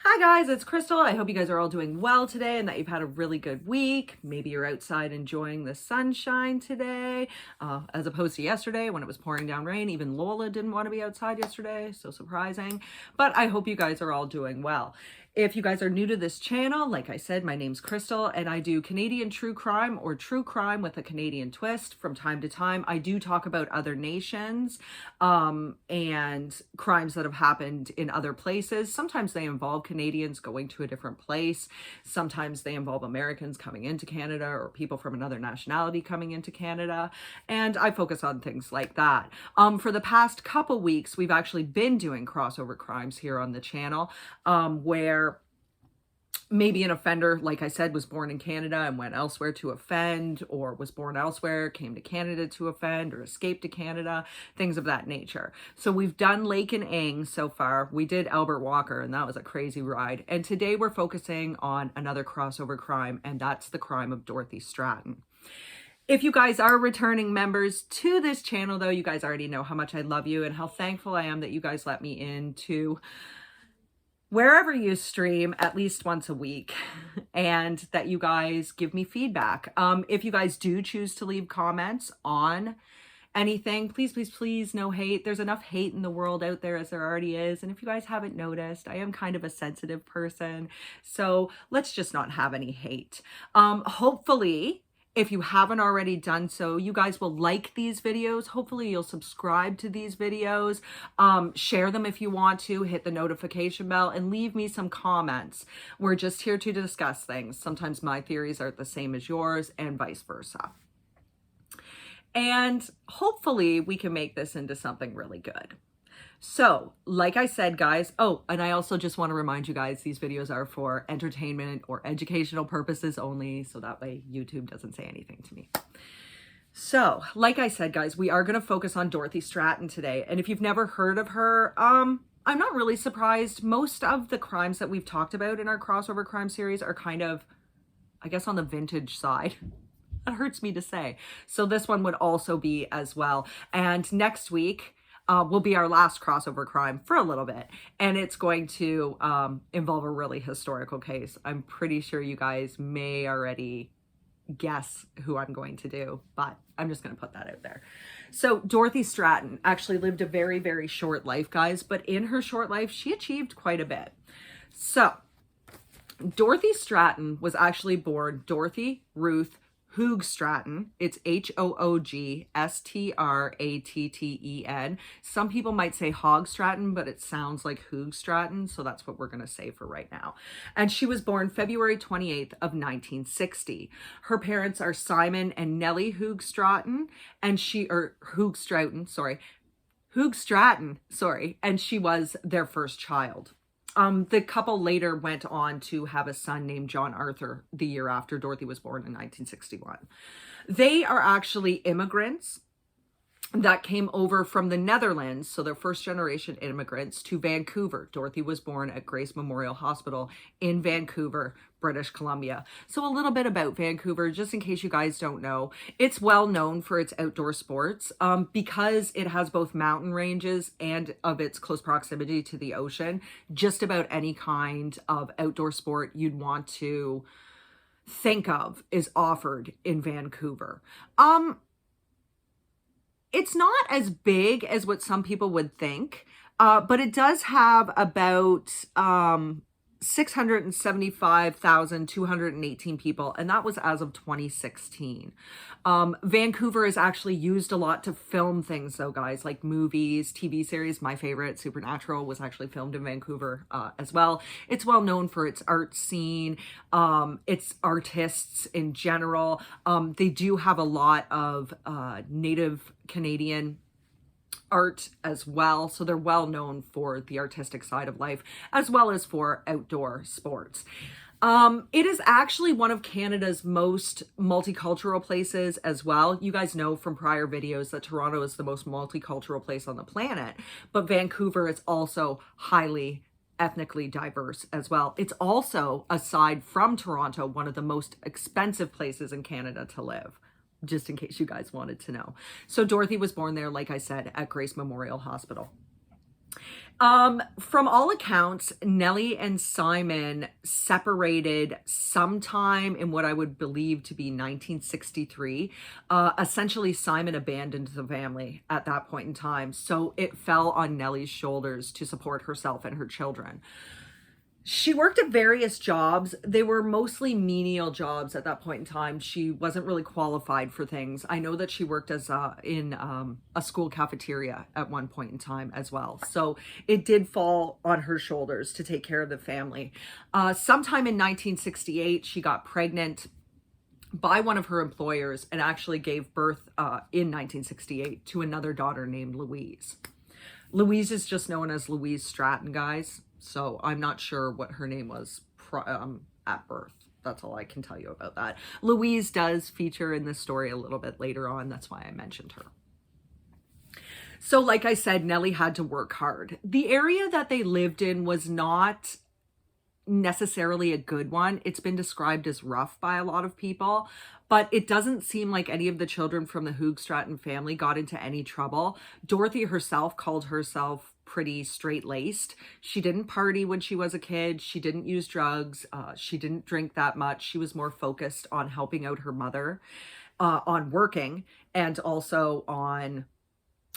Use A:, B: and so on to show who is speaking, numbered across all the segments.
A: Hi guys, it's Crystal. I hope you guys are all doing well today and that you've had a really good week. Maybe you're outside enjoying the sunshine today, as opposed to yesterday when it was pouring down rain. Even Lola didn't want to be outside yesterday, so surprising. But I hope you guys are all doing well. If you guys are new to this channel, like I said, my name's Crystal and I do Canadian true crime or true crime with a Canadian twist. From time to time, I do talk about other nations and crimes that have happened in other places. Sometimes they involve Canadians going to a different place. Sometimes they involve Americans coming into Canada or people from another nationality coming into Canada. And I focus on things like that. For the past couple weeks, we've actually been doing crossover crimes here on the channel where maybe an offender, like I said, was born in Canada and went elsewhere to offend, or was born elsewhere, came to Canada to offend, or escaped to Canada, things of that nature. So we've done Lake and Ing so far. We did Albert Walker, and that was a crazy ride. And today we're focusing on another crossover crime, and that's the crime of Dorothy Stratton. If you guys are returning members to this channel, though, you guys already know how much I love you and how thankful I am that you guys let me into wherever you stream at least once a week and that you guys give me feedback. If you guys do choose to leave comments on anything, please, no hate. There's enough hate in the world out there as there already is. And if you guys haven't noticed, I am kind of a sensitive person. So let's just not have any hate. Hopefully, if you haven't already done so, you guys will like these videos. Hopefully you'll subscribe to these videos, share them if you want to, hit the notification bell, and leave me some comments. We're just here to discuss things. Sometimes my theories aren't the same as yours and vice versa. And hopefully we can make this into something really good. So, like I said, guys, and I also just want to remind you guys, these videos are for entertainment or educational purposes only, so that way YouTube doesn't say anything to me. So, like I said, guys, we are going to focus on Dorothy Stratton today. And if you've never heard of her, I'm not really surprised. Most of the crimes that we've talked about in our crossover crime series are kind of, I guess, on the vintage side. That hurts me to say. So this one would also be as well. And next week will be our last crossover crime for a little bit. And it's going to involve a really historical case. I'm pretty sure you guys may already guess who I'm going to do, but I'm just going to put that out there. So Dorothy Stratton actually lived a very, very short life, guys. But in her short life, she achieved quite a bit. So Dorothy Stratton was actually born Dorothy Ruth Hoog Stratton. It's Hoogstratten. Some people might say Hog Stratton, but it sounds like Hoog Stratton, so that's what we're going to say for right now. And she was born February 28th of 1960. Her parents are Simon and Nellie Hoog Stratton, and Hoog Stratton, and she was their first child. The couple later went on to have a son named John Arthur the year after Dorothy was born in 1961. They are actually immigrants that came over from the Netherlands, so they're first generation immigrants, to Vancouver. Dorothy was born at Grace Memorial Hospital in Vancouver, British Columbia. So a little bit about Vancouver, just in case you guys don't know. It's well known for its outdoor sports because it has both mountain ranges and of its close proximity to the ocean. Just about any kind of outdoor sport you'd want to think of is offered in Vancouver. It's not as big as what some people would think, but it does have about 675,218 people, and that was as of 2016. Vancouver is actually used a lot to film things, though, guys, like movies, TV series. My favorite, Supernatural, was actually filmed in Vancouver as well. It's well known for its art scene, its artists in general. They do have a lot of Native Canadian art as well, so they're well known for the artistic side of life as well as for outdoor sports. It is actually one of Canada's most multicultural places as well. You guys know from prior videos that Toronto is the most multicultural place on the planet, but Vancouver is also highly ethnically diverse as well. It's also, aside from Toronto, one of the most expensive places in Canada to live, just in case you guys wanted to know. So Dorothy was born there, like I said, at Grace Memorial Hospital. From all accounts, Nellie and Simon separated sometime in what I would believe to be 1963. Essentially, Simon abandoned the family at that point in time, so it fell on Nellie's shoulders to support herself and her children. She worked at various jobs. They were mostly menial jobs at that point in time. She wasn't really qualified for things. I know that she worked as in a school cafeteria at one point in time as well. So it did fall on her shoulders to take care of the family. Sometime in 1968, she got pregnant by one of her employers and actually gave birth in 1968 to another daughter named Louise. Louise is just known as Louise Stratton, guys. So I'm not sure what her name was at birth. That's all I can tell you about that. Louise does feature in this story a little bit later on. That's why I mentioned her. So like I said, Nellie had to work hard. The area that they lived in was not necessarily a good one. It's been described as rough by a lot of people, but it doesn't seem like any of the children from the Hoog Stratton family got into any trouble. Dorothy herself called herself pretty straight-laced. She didn't party when she was a kid. She didn't use drugs. She didn't drink that much. She was more focused on helping out her mother, on working, and also on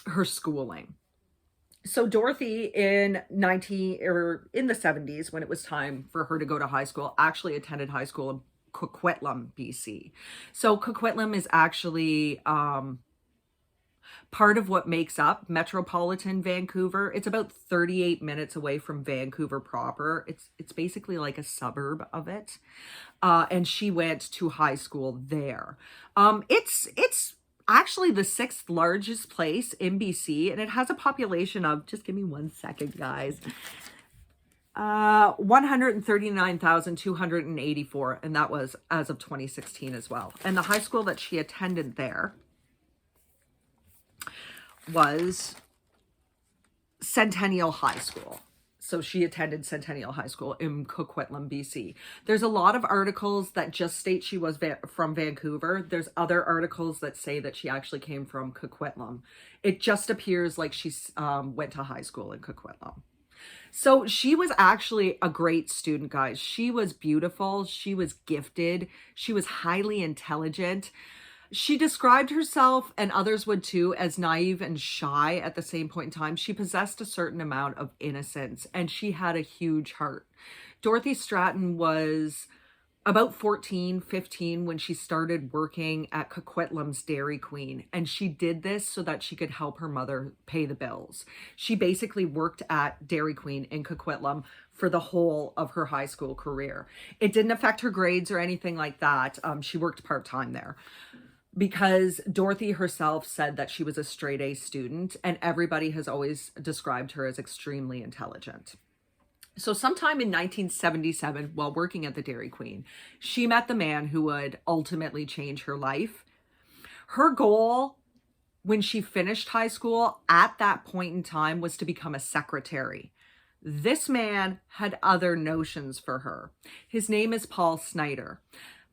A: her schooling. So Dorothy in the 70s, when it was time for her to go to high school, actually attended high school in Coquitlam, BC. So Coquitlam is actually part of what makes up metropolitan Vancouver. It's about 38 minutes away from Vancouver proper. It's basically like a suburb of it. And she went to high school there. It's actually the 6th largest place in BC, and it has a population of, just give me 1 second, guys, 139,284, and that was as of 2016 as well. And the high school that she attended there was Centennial High School. So she attended Centennial High School in Coquitlam, BC. There's a lot of articles that just state she was from Vancouver. There's other articles that say that she actually came from Coquitlam. It just appears like she went to high school in Coquitlam. So she was actually a great student, guys. She was beautiful. She was gifted. She was highly intelligent. She described herself, and others would too, as naive and shy at the same point in time. She possessed a certain amount of innocence, and she had a huge heart. Dorothy Stratton was about 14, 15 when she started working at Coquitlam's Dairy Queen, and she did this so that she could help her mother pay the bills. She basically worked at Dairy Queen in Coquitlam for the whole of her high school career. It didn't affect her grades or anything like that. She worked part-time there, because Dorothy herself said that she was a straight-A student, and everybody has always described her as extremely intelligent. So sometime in 1977, while working at the Dairy Queen, she met the man who would ultimately change her life. Her goal when she finished high school at that point in time was to become a secretary. This man had other notions for her. His name is Paul Snyder.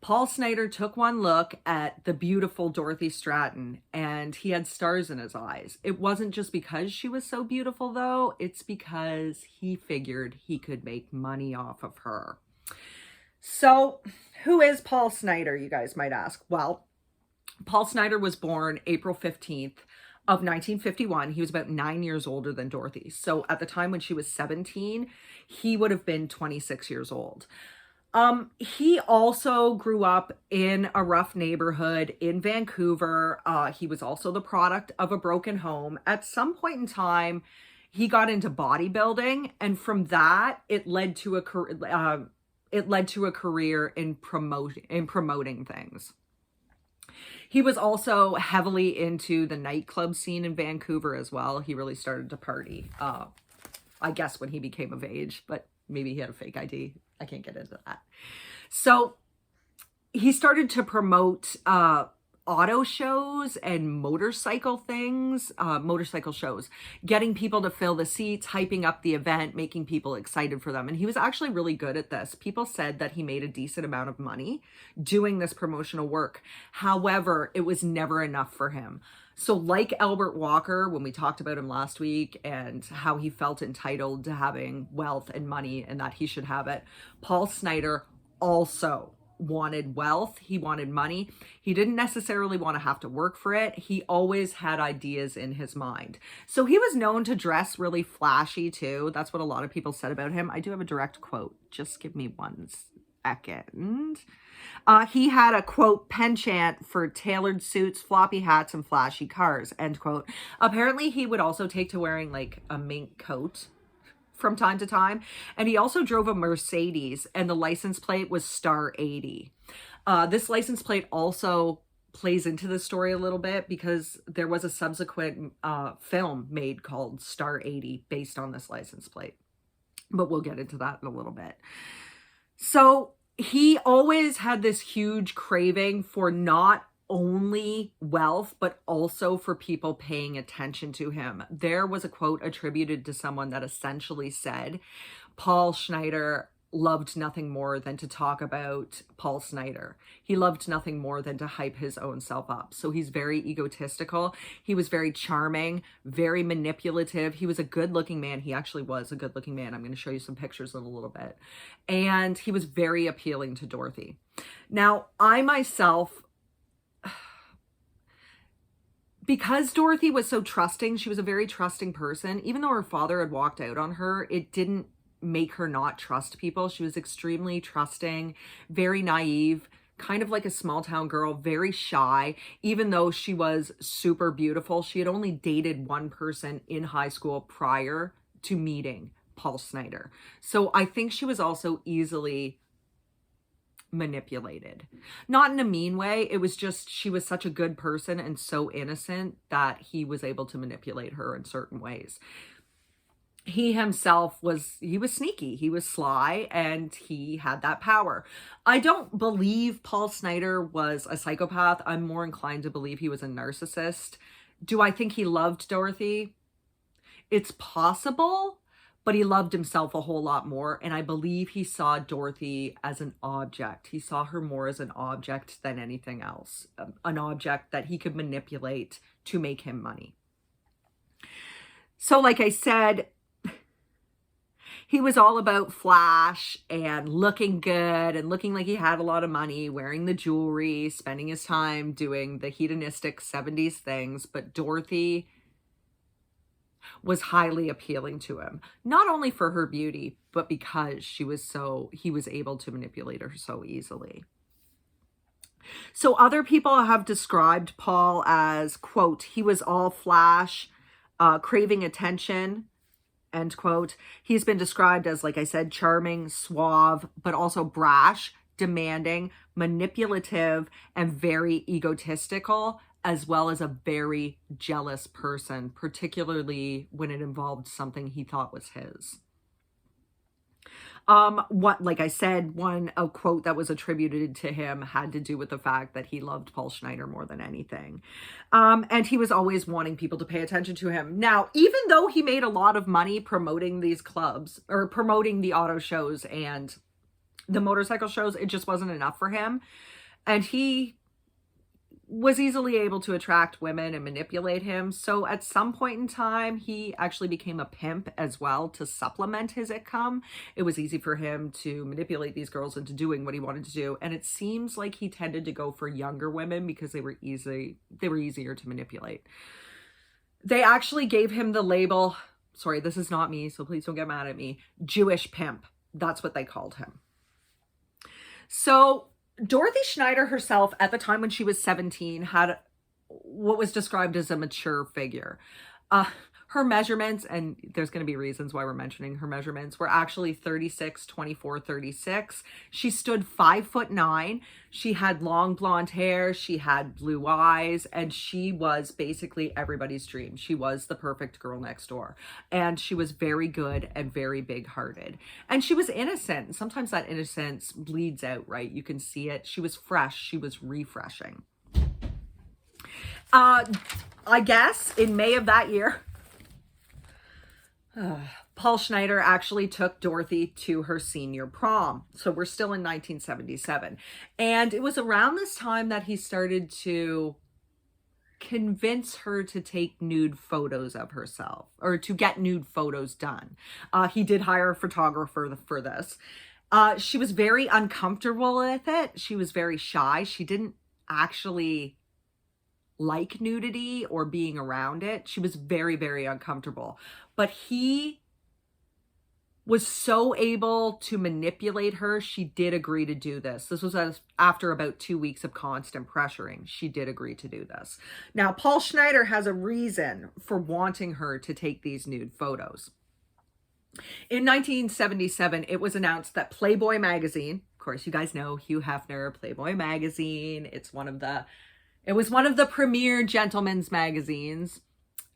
A: Paul Snyder took one look at the beautiful Dorothy Stratton, and he had stars in his eyes. It wasn't just because she was so beautiful, though. It's because he figured he could make money off of her. So, who is Paul Snyder, you guys might ask? Well, Paul Snyder was born April 15th of 1951. He was about 9 years older than Dorothy. So, at the time when she was 17, he would have been 26 years old. He also grew up in a rough neighborhood in Vancouver. He was also the product of a broken home. At some point in time, he got into bodybuilding, and from that, it led to a career in promoting things. He was also heavily into the nightclub scene in Vancouver as well. He really started to party, I guess, when he became of age, but maybe he had a fake ID. I can't get into that. So he started to promote auto shows and motorcycle shows, getting people to fill the seats, hyping up the event, making people excited for them. And he was actually really good at this. People said that he made a decent amount of money doing this promotional work. However, it was never enough for him. So like Albert Walker, when we talked about him last week and how he felt entitled to having wealth and money and that he should have it, Paul Snyder also wanted wealth. He wanted money. He didn't necessarily want to have to work for it. He always had ideas in his mind. So he was known to dress really flashy too. That's what a lot of people said about him. I do have a direct quote. Just give me 1 second. He had a, quote, penchant for tailored suits, floppy hats, and flashy cars, end quote. Apparently, he would also take to wearing like a mink coat from time to time. And he also drove a Mercedes, and the license plate was Star 80. This license plate also plays into the story a little bit because there was a subsequent film made called Star 80 based on this license plate. But we'll get into that in a little bit. So he always had this huge craving for not only wealth, but also for people paying attention to him. There was a quote attributed to someone that essentially said, Paul Snyder loved nothing more than to talk about Paul Snyder. He loved nothing more than to hype his own self up. So he's very egotistical. He was very charming, very manipulative. He was a good-looking man. He actually was a good-looking man. I'm going to show you some pictures in a little bit. And he was very appealing to Dorothy. Now, I myself, because Dorothy was so trusting, she was a very trusting person. Even though her father had walked out on her, it didn't make her not trust people. She was extremely trusting, very naive, kind of like a small town girl, very shy. Even though she was super beautiful, she had only dated one person in high school prior to meeting Paul Snyder. So I think she was also easily manipulated. Not in a mean way. It was just she was such a good person and so innocent that he was able to manipulate her in certain ways. He himself was sneaky, he was sly, and he had that power. I don't believe Paul Snyder was a psychopath. I'm more inclined to believe he was a narcissist. Do I think he loved Dorothy? It's possible, but he loved himself a whole lot more. And I believe he saw Dorothy as an object. He saw her more as an object than anything else, an object that he could manipulate to make him money. So like I said, he was all about flash and looking good and looking like he had a lot of money, wearing the jewelry, spending his time doing the hedonistic 70s things. But Dorothy was highly appealing to him, not only for her beauty, but because he was able to manipulate her so easily. So other people have described Paul as, quote, he was all flash, craving attention, end quote. He's been described as, like I said, charming, suave, but also brash, demanding, manipulative, and very egotistical, as well as a very jealous person, particularly when it involved something he thought was his. Like I said, a quote that was attributed to him had to do with the fact that he loved Paul Snyder more than anything. And he was always wanting people to pay attention to him. Now, even though he made a lot of money promoting these clubs or promoting the auto shows and the motorcycle shows, it just wasn't enough for him. And he was easily able to attract women and manipulate him. So at some point in time, he actually became a pimp as well to supplement his income. It was easy for him to manipulate these girls into doing what he wanted to do. And it seems like he tended to go for younger women because they were easier to manipulate. They actually gave him the label, sorry, this is not me, so please don't get mad at me, Jewish pimp. That's what they called him. So Dorothy Snyder herself, at the time when she was 17, had what was described as a mature figure. Her measurements, and there's going to be reasons why we're mentioning her measurements, were actually 36, 24, 36. She stood 5'9". She had long blonde hair. She had blue eyes, and she was basically everybody's dream. She was the perfect girl next door, and she was very good and very big-hearted, and she was innocent. Sometimes that innocence bleeds out, right? You can see it. She was fresh. She was refreshing. I guess in May of that year, Paul Snyder actually took Dorothy to her senior prom. So we're still in 1977. And it was around this time that he started to convince her to take nude photos of herself, or to get nude photos done. He did hire a photographer for this. She was very uncomfortable with it. She was very shy. She didn't actually like nudity or being around it. She was very, very uncomfortable. But he was so able to manipulate her, she did agree to do this. This was after about 2 weeks of constant pressuring. She did agree to do this. Now, Paul Snyder has a reason for wanting her to take these nude photos. In 1977, it was announced that Playboy magazine, of course, you guys know Hugh Hefner, Playboy magazine. It was one of the premier gentlemen's magazines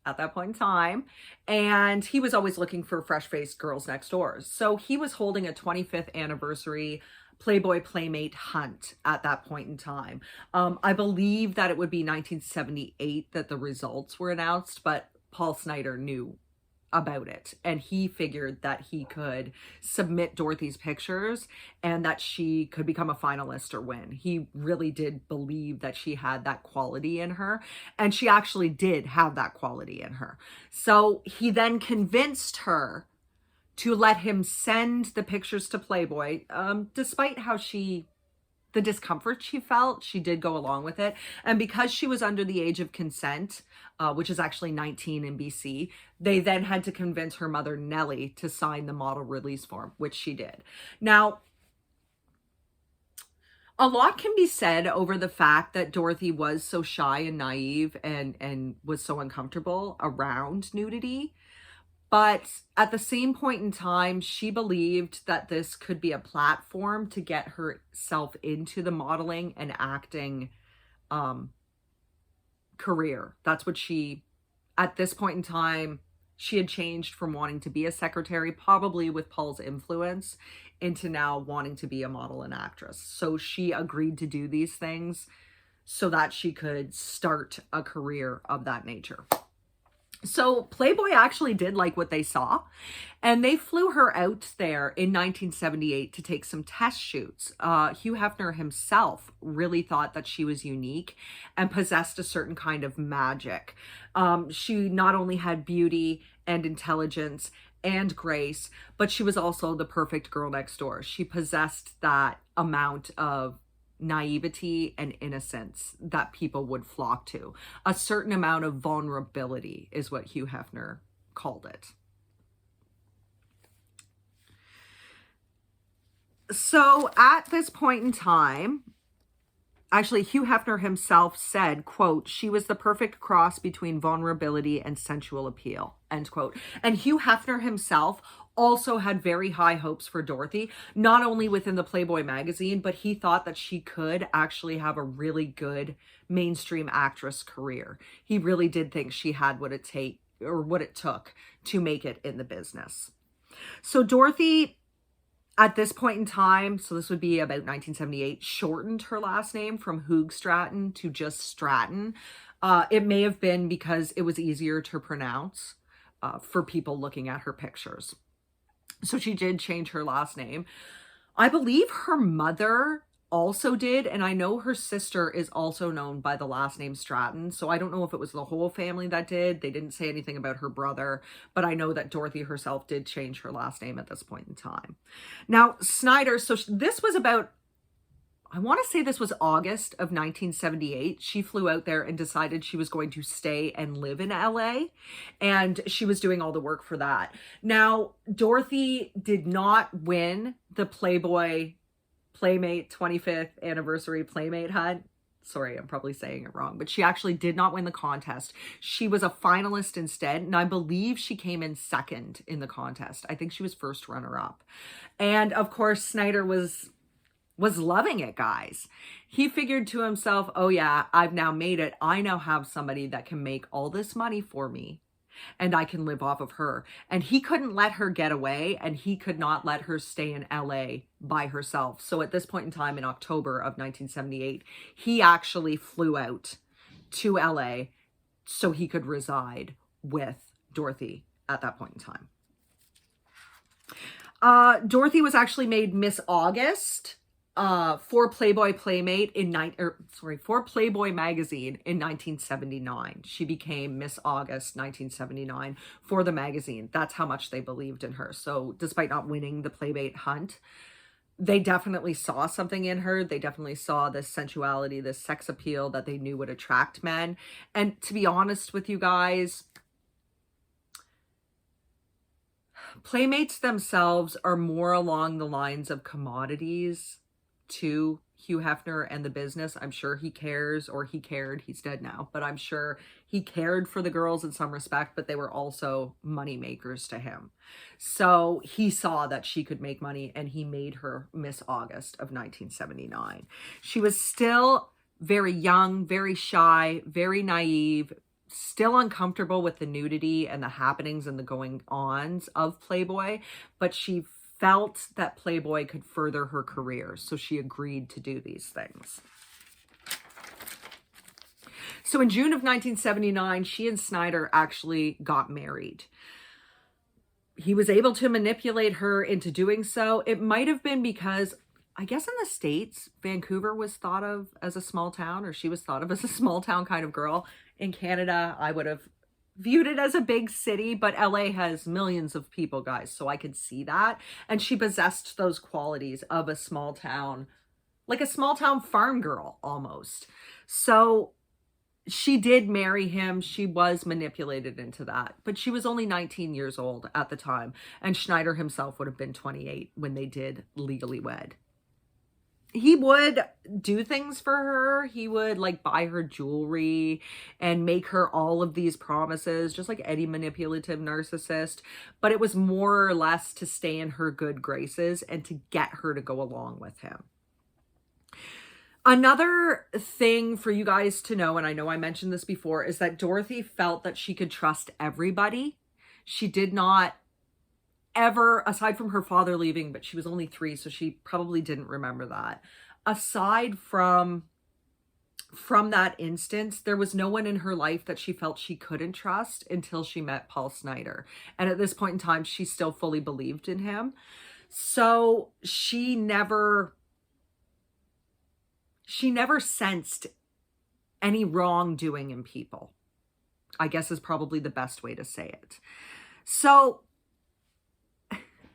A: at that point in time, and he was always looking for fresh-faced girls next door. So he was holding a 25th anniversary Playboy Playmate hunt at that point in time. I believe that it would be 1978 that the results were announced, but Paul Snyder knew about it, and he figured that he could submit Dorothy's pictures and that she could become a finalist or win. He really did believe that she had that quality in her, and she actually did have that quality in her. So he then convinced her to let him send the pictures to Playboy, despite the discomfort she felt. She did go along with it. And because she was under the age of consent, which is actually 19 in BC, they then had to convince her mother, Nellie, to sign the model release form, which she did. Now, a lot can be said over the fact that Dorothy was so shy and naive and was so uncomfortable around nudity. But at the same point in time, she believed that this could be a platform to get herself into the modeling and acting career. That's what at this point in time, she had changed from wanting to be a secretary, probably with Paul's influence, into now wanting to be a model and actress. So she agreed to do these things so that she could start a career of that nature. So Playboy actually did like what they saw, and they flew her out there in 1978 to take some test shoots. Hugh Hefner himself really thought that she was unique and possessed a certain kind of magic. She not only had beauty and intelligence and grace, but she was also the perfect girl next door. She possessed that amount of naivety and innocence that people would flock to. A certain amount of vulnerability is what Hugh Hefner called it. So at this point in time, actually, Hugh Hefner himself said, quote, "She was the perfect cross between vulnerability and sensual appeal," end quote. And Hugh Hefner himself also had very high hopes for Dorothy, not only within the Playboy magazine, but he thought that she could actually have a really good mainstream actress career. He really did think she had what it took to make it in the business. So Dorothy, at this point in time, so this would be about 1978, shortened her last name from Hoog Stratton to just Stratton. It may have been because it was easier to pronounce for people looking at her pictures. So she did change her last name. I believe her mother also did, and I know her sister is also known by the last name Stratton. So I don't know if it was the whole family that did. They didn't say anything about her brother, but I know that Dorothy herself did change her last name at this point in time. Now, Snyder, so this was about, I want to say this was August of 1978. She flew out there and decided she was going to stay and live in LA, and she was doing all the work for that. Now, Dorothy did not win the Playboy Playmate 25th anniversary Playmate hunt. Sorry, I'm probably saying it wrong, but she actually did not win the contest. She was a finalist instead, and I believe she came in second in the contest. I think she was first runner-up. And of course, Snyder was loving it, guys. He figured to himself, oh yeah, I've now made it. I now have somebody that can make all this money for me, and I can live off of her. And he couldn't let her get away, and he could not let her stay in LA by herself. So at this point in time, in October of 1978, he actually flew out to LA so he could reside with Dorothy at that point in time. Dorothy was actually made Miss August for Playboy Playmate for Playboy magazine in 1979. She became Miss August 1979 for the magazine. That's how much they believed in her. So despite not winning the Playmate hunt, they definitely saw something in her. They definitely saw this sensuality, this sex appeal that they knew would attract men. And to be honest with you guys, Playmates themselves are more along the lines of commodities to Hugh Hefner and the business. I'm sure he cares, or he cared. He's dead now, but I'm sure he cared for the girls in some respect, but they were also money makers to him. So he saw that she could make money, and he made her Miss August of 1979. She was still very young, very shy, very naive, still uncomfortable with the nudity and the happenings and the going-ons of Playboy, but she felt that Playboy could further her career, so she agreed to do these things. So in June of 1979, she and Snyder actually got married. He was able to manipulate her into doing so. It might have been because, I guess in the States, Vancouver was thought of as a small town, or she was thought of as a small town kind of girl. In Canada, I would have viewed it as a big city, but LA has millions of people, guys, so I could see that. And she possessed those qualities of a small town, like a small town farm girl almost. So she did marry him. She was manipulated into that, but she was only 19 years old at the time, and Snyder himself would have been 28 when they did legally wed. He would do things for her. He would like buy her jewelry and make her all of these promises, just like any manipulative narcissist. But it was more or less to stay in her good graces and to get her to go along with him. Another thing for you guys to know, and I know I mentioned this before, is that Dorothy felt that she could trust everybody. She did not ever, aside from her father leaving, but she was only 3, so she probably didn't remember that. Aside from that instance, there was no one in her life that she felt she couldn't trust until she met Paul Snyder. And at this point in time, she still fully believed in him. So she never sensed any wrongdoing in people, I guess is probably the best way to say it. So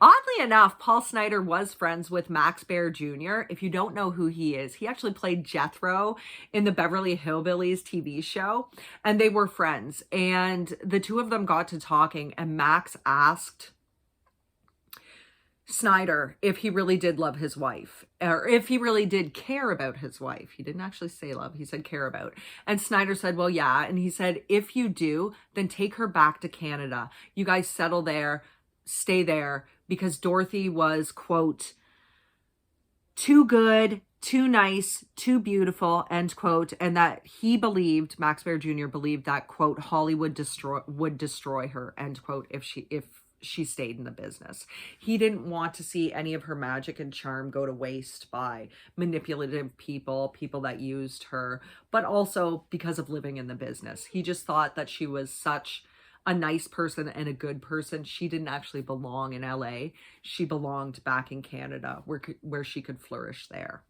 A: oddly enough, Paul Snyder was friends with Max Baer Jr. If you don't know who he is, he actually played Jethro in the Beverly Hillbillies TV show, and they were friends. And the two of them got to talking, and Max asked Snyder if he really did love his wife, or if he really did care about his wife. He didn't actually say love, he said care about. And Snyder said, well, yeah. And he said, if you do, then take her back to Canada. You guys settle there, stay there, because Dorothy was, quote, too good, too nice, too beautiful, end quote. And that he believed, Max Baer Jr. believed that, quote, Hollywood would destroy her, end quote, if she stayed in the business. He didn't want to see any of her magic and charm go to waste by manipulative people that used her, but also because of living in the business. He just thought that she was such a nice person and a good person. She didn't actually belong in LA. She belonged back in Canada where she could flourish there.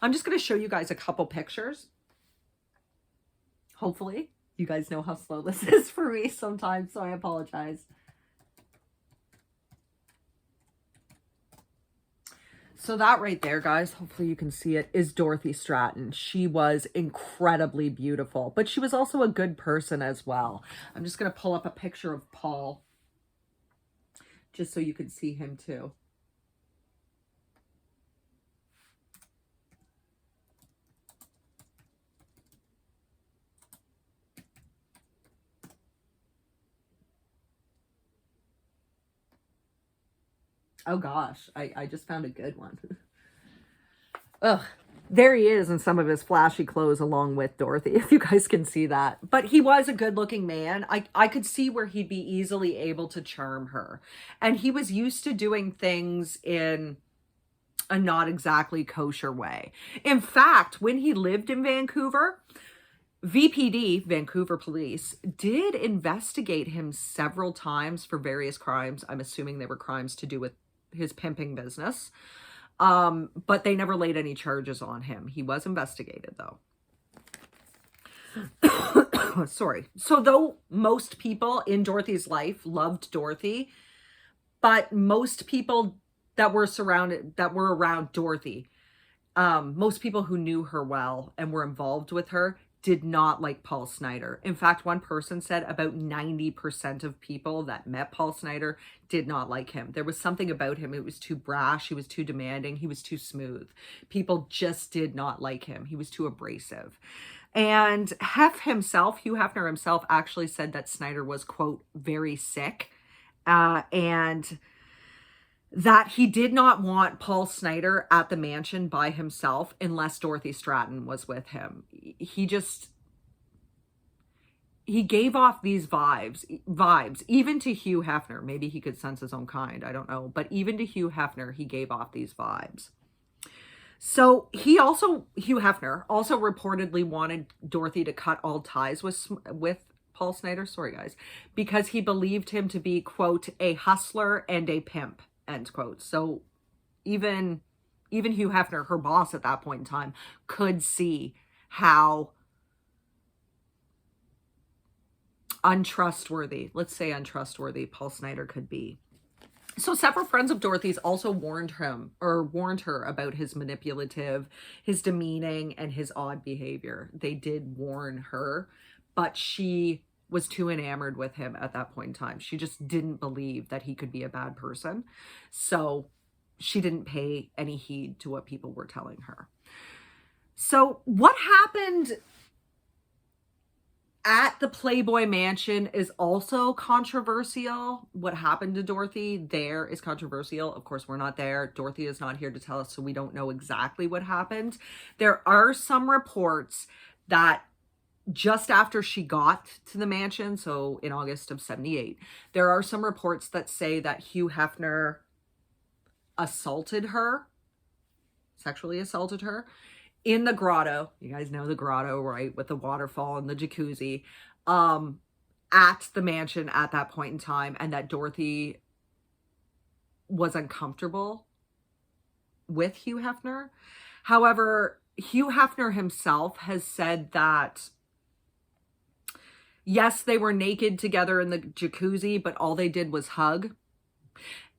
A: I'm just going to show you guys a couple pictures. Hopefully you guys know how slow this is for me sometimes, so I apologize. So that right there, guys, hopefully you can see it, is Dorothy Stratton. She was incredibly beautiful, but she was also a good person as well. I'm just going to pull up a picture of Paul just so you can see him too. Oh gosh, I just found a good one. Ugh, there he is in some of his flashy clothes along with Dorothy, if you guys can see that. But he was a good looking man. I could see where he'd be easily able to charm her. And he was used to doing things in a not exactly kosher way. In fact, when he lived in Vancouver, VPD, Vancouver Police, did investigate him several times for various crimes. I'm assuming they were crimes to do with his pimping business. But they never laid any charges on him. He was investigated, though. Sorry. So though most people in Dorothy's life loved Dorothy, but most people that were around Dorothy, most people who knew her well and were involved with her did not like Paul Snyder. In fact, one person said about 90% of people that met Paul Snyder did not like him. There was something about him. It was too brash. He was too demanding. He was too smooth. People just did not like him. He was too abrasive. And Hugh Hefner himself actually said that Snyder was, quote, very sick. And that he did not want Paul Snyder at the mansion by himself unless Dorothy Stratton was with him. He gave off these vibes, even to Hugh Hefner. Maybe he could sense his own kind, I don't know. But even to Hugh Hefner, he gave off these vibes. So Hugh Hefner also reportedly wanted Dorothy to cut all ties with Paul Snyder, sorry guys, because he believed him to be, quote, a hustler and a pimp, end quote. So even Hugh Hefner, her boss at that point in time, could see how untrustworthy Paul Snyder could be. So several friends of Dorothy's also warned her about his manipulative, his demeaning, and his odd behavior. They did warn her, but she was too enamored with him at that point in time. She just didn't believe that he could be a bad person. So she didn't pay any heed to what people were telling her. So what happened at the Playboy Mansion is also controversial. What happened to Dorothy there is controversial. Of course, we're not there. Dorothy is not here to tell us, so we don't know exactly what happened. There are some reports that just after she got to the mansion, so in August of 78, there are some reports that say that Hugh Hefner sexually assaulted her, in the grotto. You guys know the grotto, right? With the waterfall and the jacuzzi, at the mansion at that point in time, and that Dorothy was uncomfortable with Hugh Hefner. However, Hugh Hefner himself has said that, yes, they were naked together in the jacuzzi, but all they did was hug.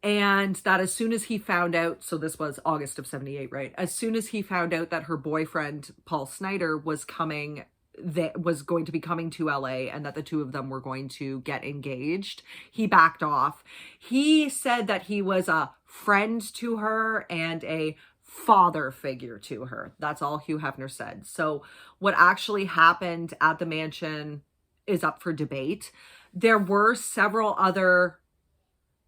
A: And that as soon as he found out, so this was August of 78, right? As soon as he found out that her boyfriend, Paul Snyder, was going to be coming to LA and that the two of them were going to get engaged, he backed off. He said that he was a friend to her and a father figure to her. That's all Hugh Hefner said. So what actually happened at the mansion is up for debate. There were several other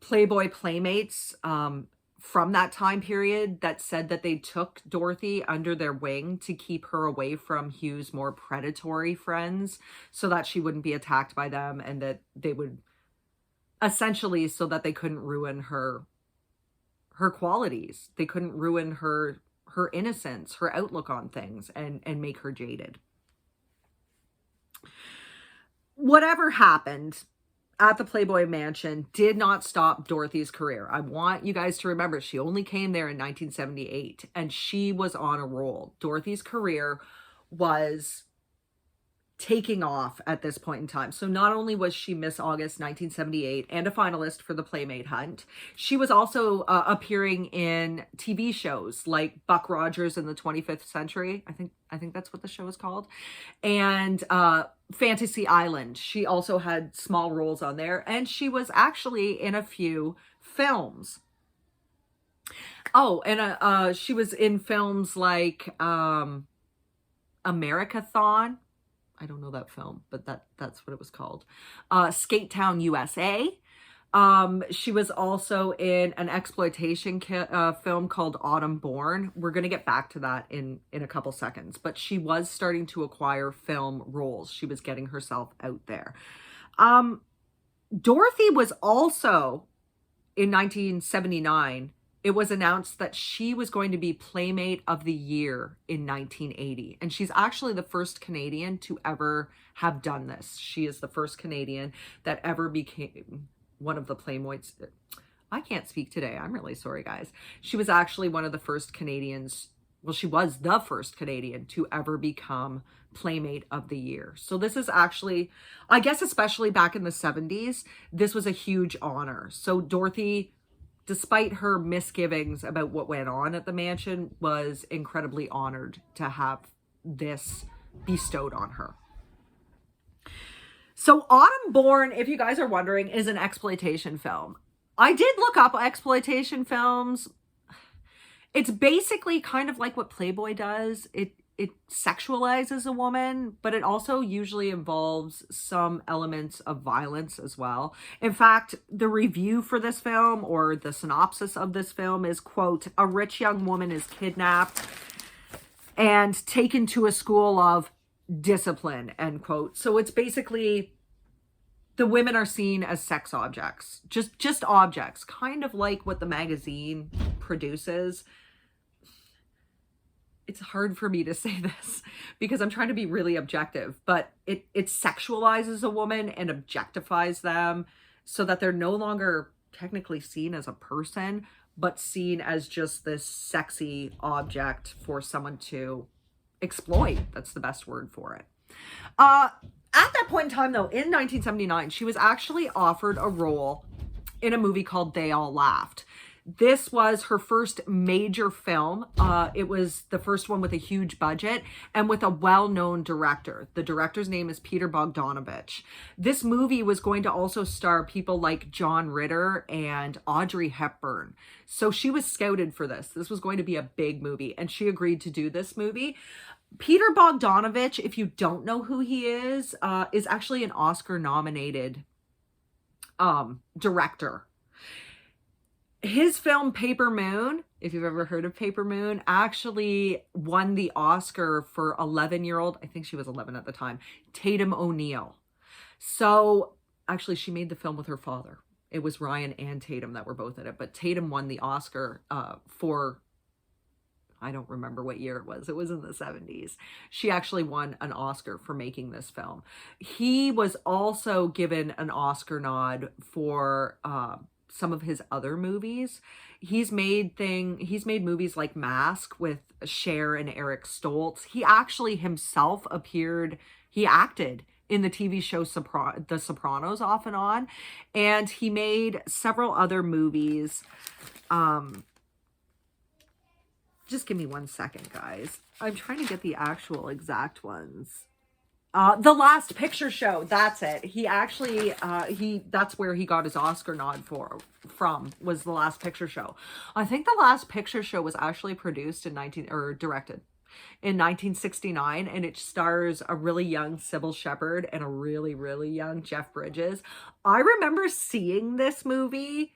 A: Playboy playmates from that time period that said that they took Dorothy under their wing to keep her away from Hugh's more predatory friends so that she wouldn't be attacked by them, and that they would essentially, so that they couldn't ruin her qualities. They couldn't ruin her innocence, her outlook on things, and make her jaded. Whatever happened at the Playboy Mansion did not stop Dorothy's career. I want you guys to remember, she only came there in 1978 and she was on a roll. Dorothy's career was taking off at this point in time. So not only was she Miss August 1978 and a finalist for the Playmate Hunt, she was also appearing in TV shows like Buck Rogers in the 25th Century. I think that's what the show is called. And Fantasy Island. She also had small roles on there, and she was actually in a few films. Oh, and she was in films like Americathon. I don't know that film, but that's what it was called. Skate Town, USA. She was also in an exploitation film called Autumn Born. We're going to get back to that in a couple seconds, but she was starting to acquire film roles. She was getting herself out there. Dorothy was also, in 1979, it was announced that she was going to be Playmate of the Year in 1980. And she's actually the first Canadian to ever have done this. She is the first Canadian that ever became one of the Playmates. I can't speak today. I'm really sorry, guys. She was actually one of the first Canadians. Well, she was the first Canadian to ever become Playmate of the Year. So this is actually, I guess, especially back in the 70s, this was a huge honor. So Dorothy, despite her misgivings about what went on at the mansion, was incredibly honored to have this bestowed on her. So Autumn Born, if you guys are wondering, is an exploitation film. I did look up exploitation films. It's basically kind of like what Playboy does. It sexualizes a woman, but it also usually involves some elements of violence as well. In fact, the review for this film, or the synopsis of this film, is, quote, "A rich young woman is kidnapped and taken to a school of discipline," end quote. So it's basically, the women are seen as sex objects, just objects, kind of like what the magazine produces. It's hard for me to say this because I'm trying to be really objective, but it sexualizes a woman and objectifies them so that they're no longer technically seen as a person, but seen as just this sexy object for someone to exploit. That's the best word for it. At that point in time, though, in 1979, she was actually offered a role in a movie called They All Laughed. This was her first major film. It was the first one with a huge budget and with a well-known director. The director's name is Peter Bogdanovich. This movie was going to also star people like John Ritter and Audrey Hepburn. So she was scouted for this. This was going to be a big movie, and she agreed to do this movie. Peter Bogdanovich, if you don't know who he is actually an Oscar-nominated director. His film Paper Moon, if you've ever heard of Paper Moon, actually won the Oscar for 11-year-old, I think she was 11 at the time, Tatum O'Neal. So actually she made the film with her father. It was Ryan and Tatum that were both in it, but Tatum won the Oscar for, I don't remember what year it was. It was in the 70s. She actually won an Oscar for making this film. He was also given an Oscar nod for some of his other movies. He's made movies like Mask with Cher and Eric Stoltz. He actually himself he acted in the TV show The Sopranos off and on, and he made several other movies. Just give me 1 second, guys. I'm trying to get the actual exact ones. The Last Picture Show, that's it. He actually, that's where he got his Oscar nod from, was The Last Picture Show. I think The Last Picture Show was actually produced directed in 1969, and it stars a really young Sybil Shepherd and a really, really young Jeff Bridges. I remember seeing this movie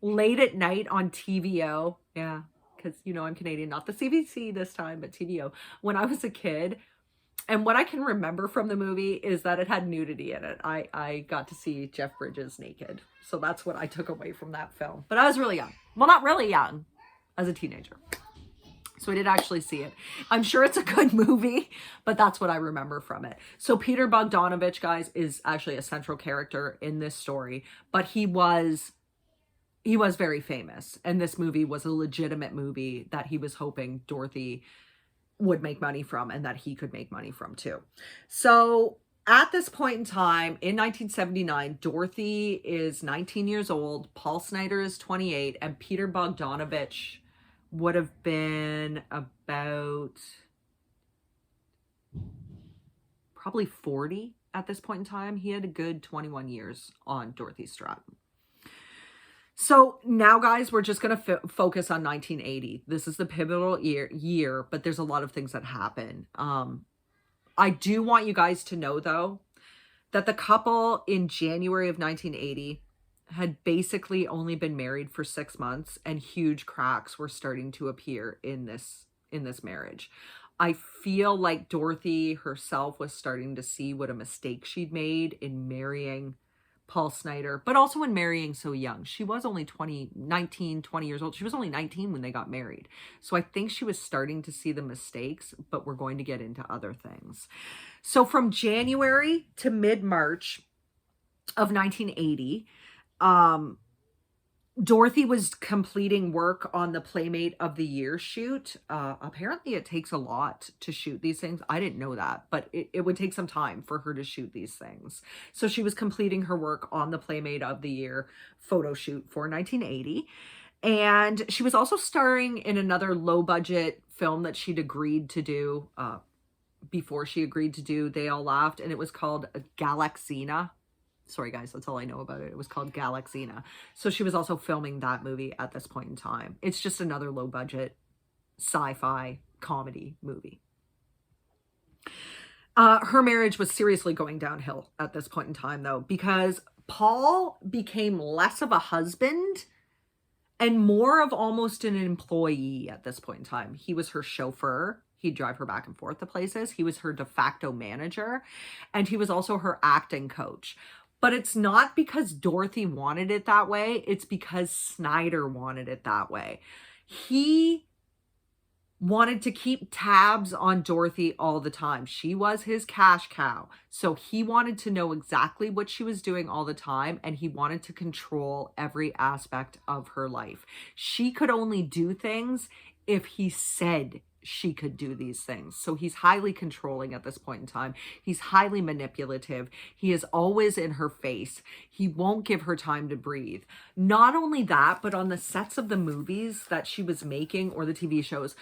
A: late at night on TVO. Yeah, because, I'm Canadian, not the CBC this time, but TVO, when I was a kid. And what I can remember from the movie is that it had nudity in it. I got to see Jeff Bridges naked. So that's what I took away from that film. But I was really young. Well, not really young, as a teenager. So I did actually see it. I'm sure it's a good movie, but that's what I remember from it. So Peter Bogdanovich, guys, is actually a central character in this story, but he was very famous. And this movie was a legitimate movie that he was hoping Dorothy would make money from, and that he could make money from too. So at this point in time, in 1979, Dorothy is 19 years old, Paul Snyder is 28, and Peter Bogdanovich would have been about probably 40 at this point in time. He had a good 21 years on Dorothy Stratton. So now, guys, we're just going to focus on 1980. This is the pivotal year, but there's a lot of things that happen. I do want you guys to know, though, that the couple in January of 1980 had basically only been married for 6 months, and huge cracks were starting to appear in this marriage. I feel like Dorothy herself was starting to see what a mistake she'd made in marrying Paul Snyder, but also in marrying so young. She was only 20 years old. She was only 19 when they got married. So I think she was starting to see the mistakes, but we're going to get into other things. So from January to mid-March of 1980, Dorothy was completing work on the Playmate of the Year shoot. Apparently it takes a lot to shoot these things. I didn't know that, but it would take some time for her to shoot these things. So she was completing her work on the Playmate of the Year photo shoot for 1980. And she was also starring in another low budget film that she'd agreed to do before she agreed to do They All Laughed. And it was called Galaxina. Sorry, guys, that's all I know about it. It was called Galaxina. So she was also filming that movie at this point in time. It's just another low-budget sci-fi comedy movie. Her marriage was seriously going downhill at this point in time, though, because Paul became less of a husband and more of almost an employee at this point in time. He was her chauffeur. He'd drive her back and forth to places. He was her de facto manager, and he was also her acting coach. But it's not because Dorothy wanted it that way. It's because Snyder wanted it that way. He wanted to keep tabs on Dorothy all the time. She was his cash cow. So he wanted to know exactly what she was doing all the time, and he wanted to control every aspect of her life. She could only do things if he said she could do these things. So he's highly controlling at this point in time. He's highly manipulative. He is always in her face. He won't give her time to breathe. Not only that, but on the sets of the movies that she was making or the TV shows,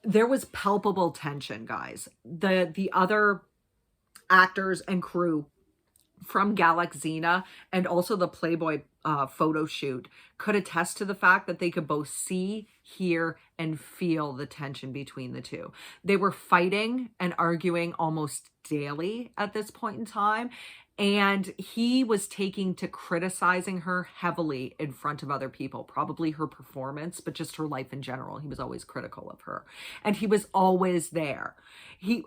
A: there was palpable tension, guys. The other actors and crew from Galaxina and also the Playboy photo shoot could attest to the fact that they could both see, hear, and feel the tension between the two. They were fighting and arguing almost daily at this point in time. And he was taking to criticizing her heavily in front of other people, probably her performance, but just her life in general. He was always critical of her. And he was always there.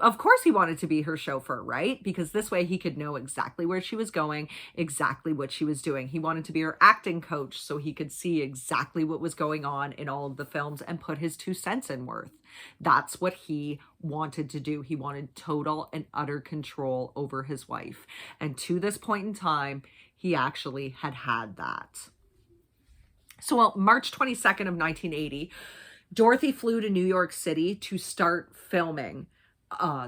A: Of course, he wanted to be her chauffeur, right? Because this way he could know exactly where she was going, exactly what she was doing. He wanted to be her acting coach so he could see exactly what was going on in all of the films and put his 2 cents in worth. That's what he wanted to do. He wanted total and utter control over his wife. And to this point in time, he actually had that. So on March 22nd of 1980, Dorothy flew to New York City to start filming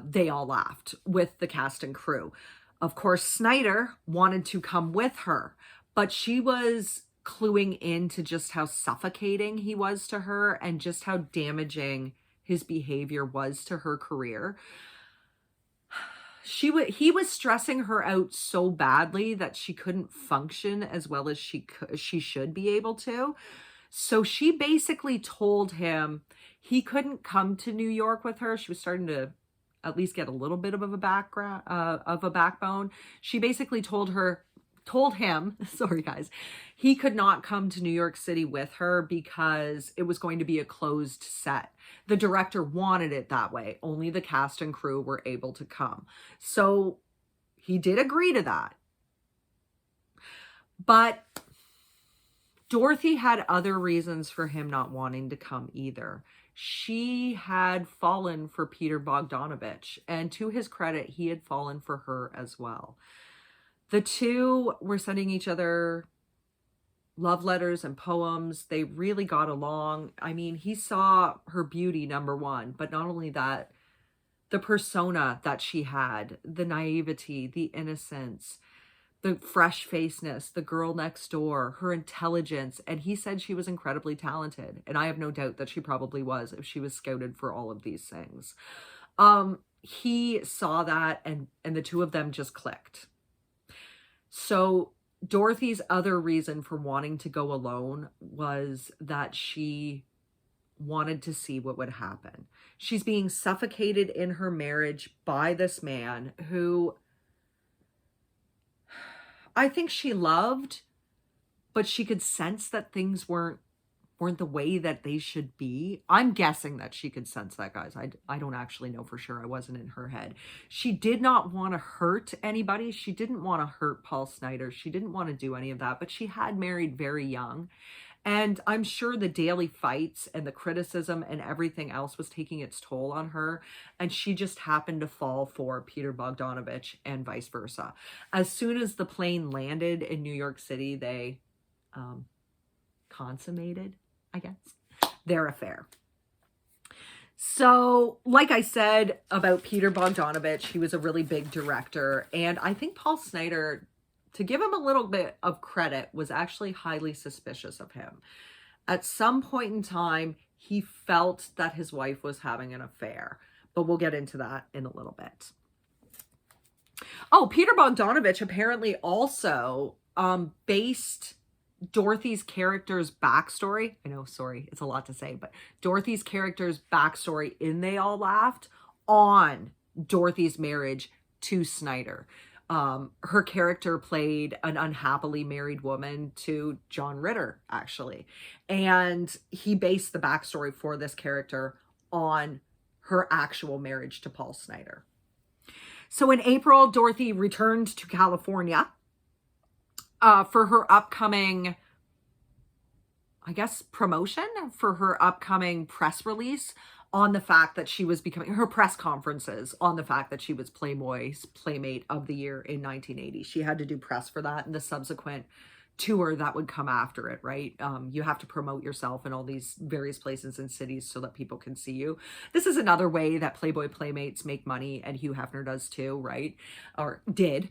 A: They All Laughed with the cast and crew. Of course, Snyder wanted to come with her, but she was cluing into just how suffocating he was to her and just how damaging his behavior was to her career. He was stressing her out so badly that she couldn't function as well as she should be able to. So she basically told him he couldn't come to New York with her. She was starting to at least get a little bit of a backbone. She basically told him, sorry guys, he could not come to New York City with her because it was going to be a closed set. The director wanted it that way. Only the cast and crew were able to come. So he did agree to that. But Dorothy had other reasons for him not wanting to come either. She had fallen for Peter Bogdanovich, and to his credit, he had fallen for her as well. The two were sending each other love letters and poems. They really got along. I mean, he saw her beauty, number one, but not only that, the persona that she had, the naivety, the innocence, the fresh-facedness, the girl next door, her intelligence. And he said she was incredibly talented. And I have no doubt that she probably was if she was scouted for all of these things. He saw that and the two of them just clicked. So Dorothy's other reason for wanting to go alone was that she wanted to see what would happen. She's being suffocated in her marriage by this man who I think she loved, but she could sense that things weren't weren't the way that they should be. I'm guessing that she could sense that, guys. I don't actually know for sure. I wasn't in her head. She did not want to hurt anybody. She didn't want to hurt Paul Snyder. She didn't want to do any of that, but she had married very young. And I'm sure the daily fights and the criticism and everything else was taking its toll on her. And she just happened to fall for Peter Bogdanovich and vice versa. As soon as the plane landed in New York City, they consummated, I guess, their affair. So, like I said about Peter Bogdanovich, he was a really big director. And I think Paul Snyder, to give him a little bit of credit, was actually highly suspicious of him. At some point in time, he felt that his wife was having an affair. But we'll get into that in a little bit. Oh, Peter Bogdanovich apparently also based Dorothy's character's backstory. I know, sorry, it's a lot to say, but Dorothy's character's backstory in They All Laughed on Dorothy's marriage to Snyder. Her character played an unhappily married woman to John Ritter, actually. And he based the backstory for this character on her actual marriage to Paul Snyder. So in April, Dorothy returned to California for her upcoming, I guess, promotion for her upcoming press release on the fact that she was becoming, her press conferences on the fact that she was Playboy's Playmate of the Year in 1980. She had to do press for that and the subsequent tour that would come after it, right? You have to promote yourself in all these various places and cities so that people can see you. This is another way that Playboy Playmates make money, and Hugh Hefner does too, right? Or did.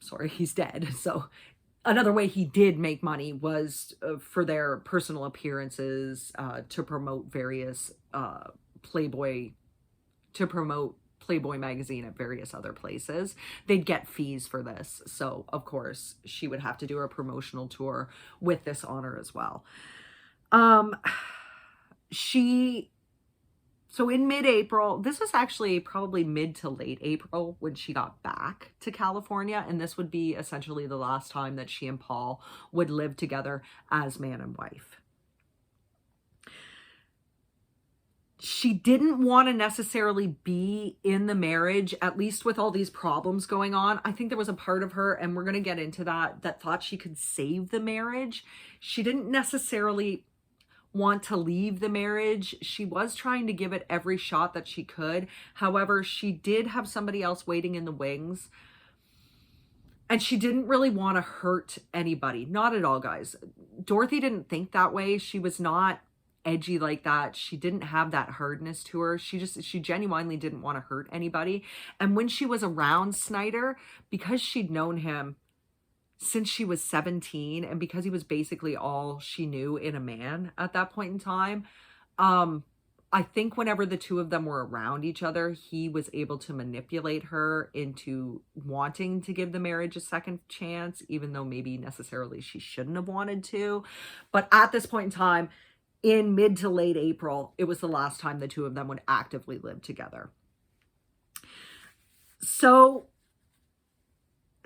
A: Sorry, he's dead. So another way he did make money was for their personal appearances, to promote various Playboy magazine at various other places. They'd get fees for this. So of course she would have to do a promotional tour with this honor as well. So in mid-April, this was actually probably mid to late April when she got back to California, and this would be essentially the last time that she and Paul would live together as man and wife. She didn't want to necessarily be in the marriage, at least with all these problems going on. I think there was a part of her, and we're going to get into that thought she could save the marriage. She didn't necessarily want to leave the marriage. She was trying to give it every shot that she could. However, she did have somebody else waiting in the wings, and she didn't really want to hurt anybody. Not at all, guys. Dorothy didn't think that way. She was not edgy like that. She didn't have that hardness to her. She genuinely didn't want to hurt anybody. And when she was around Snyder, because she'd known him since she was 17, and because he was basically all she knew in a man at that point in time, I think whenever the two of them were around each other, he was able to manipulate her into wanting to give the marriage a second chance, even though maybe necessarily she shouldn't have wanted to. But at this point in time, in mid to late April, it was the last time the two of them would actively live together. So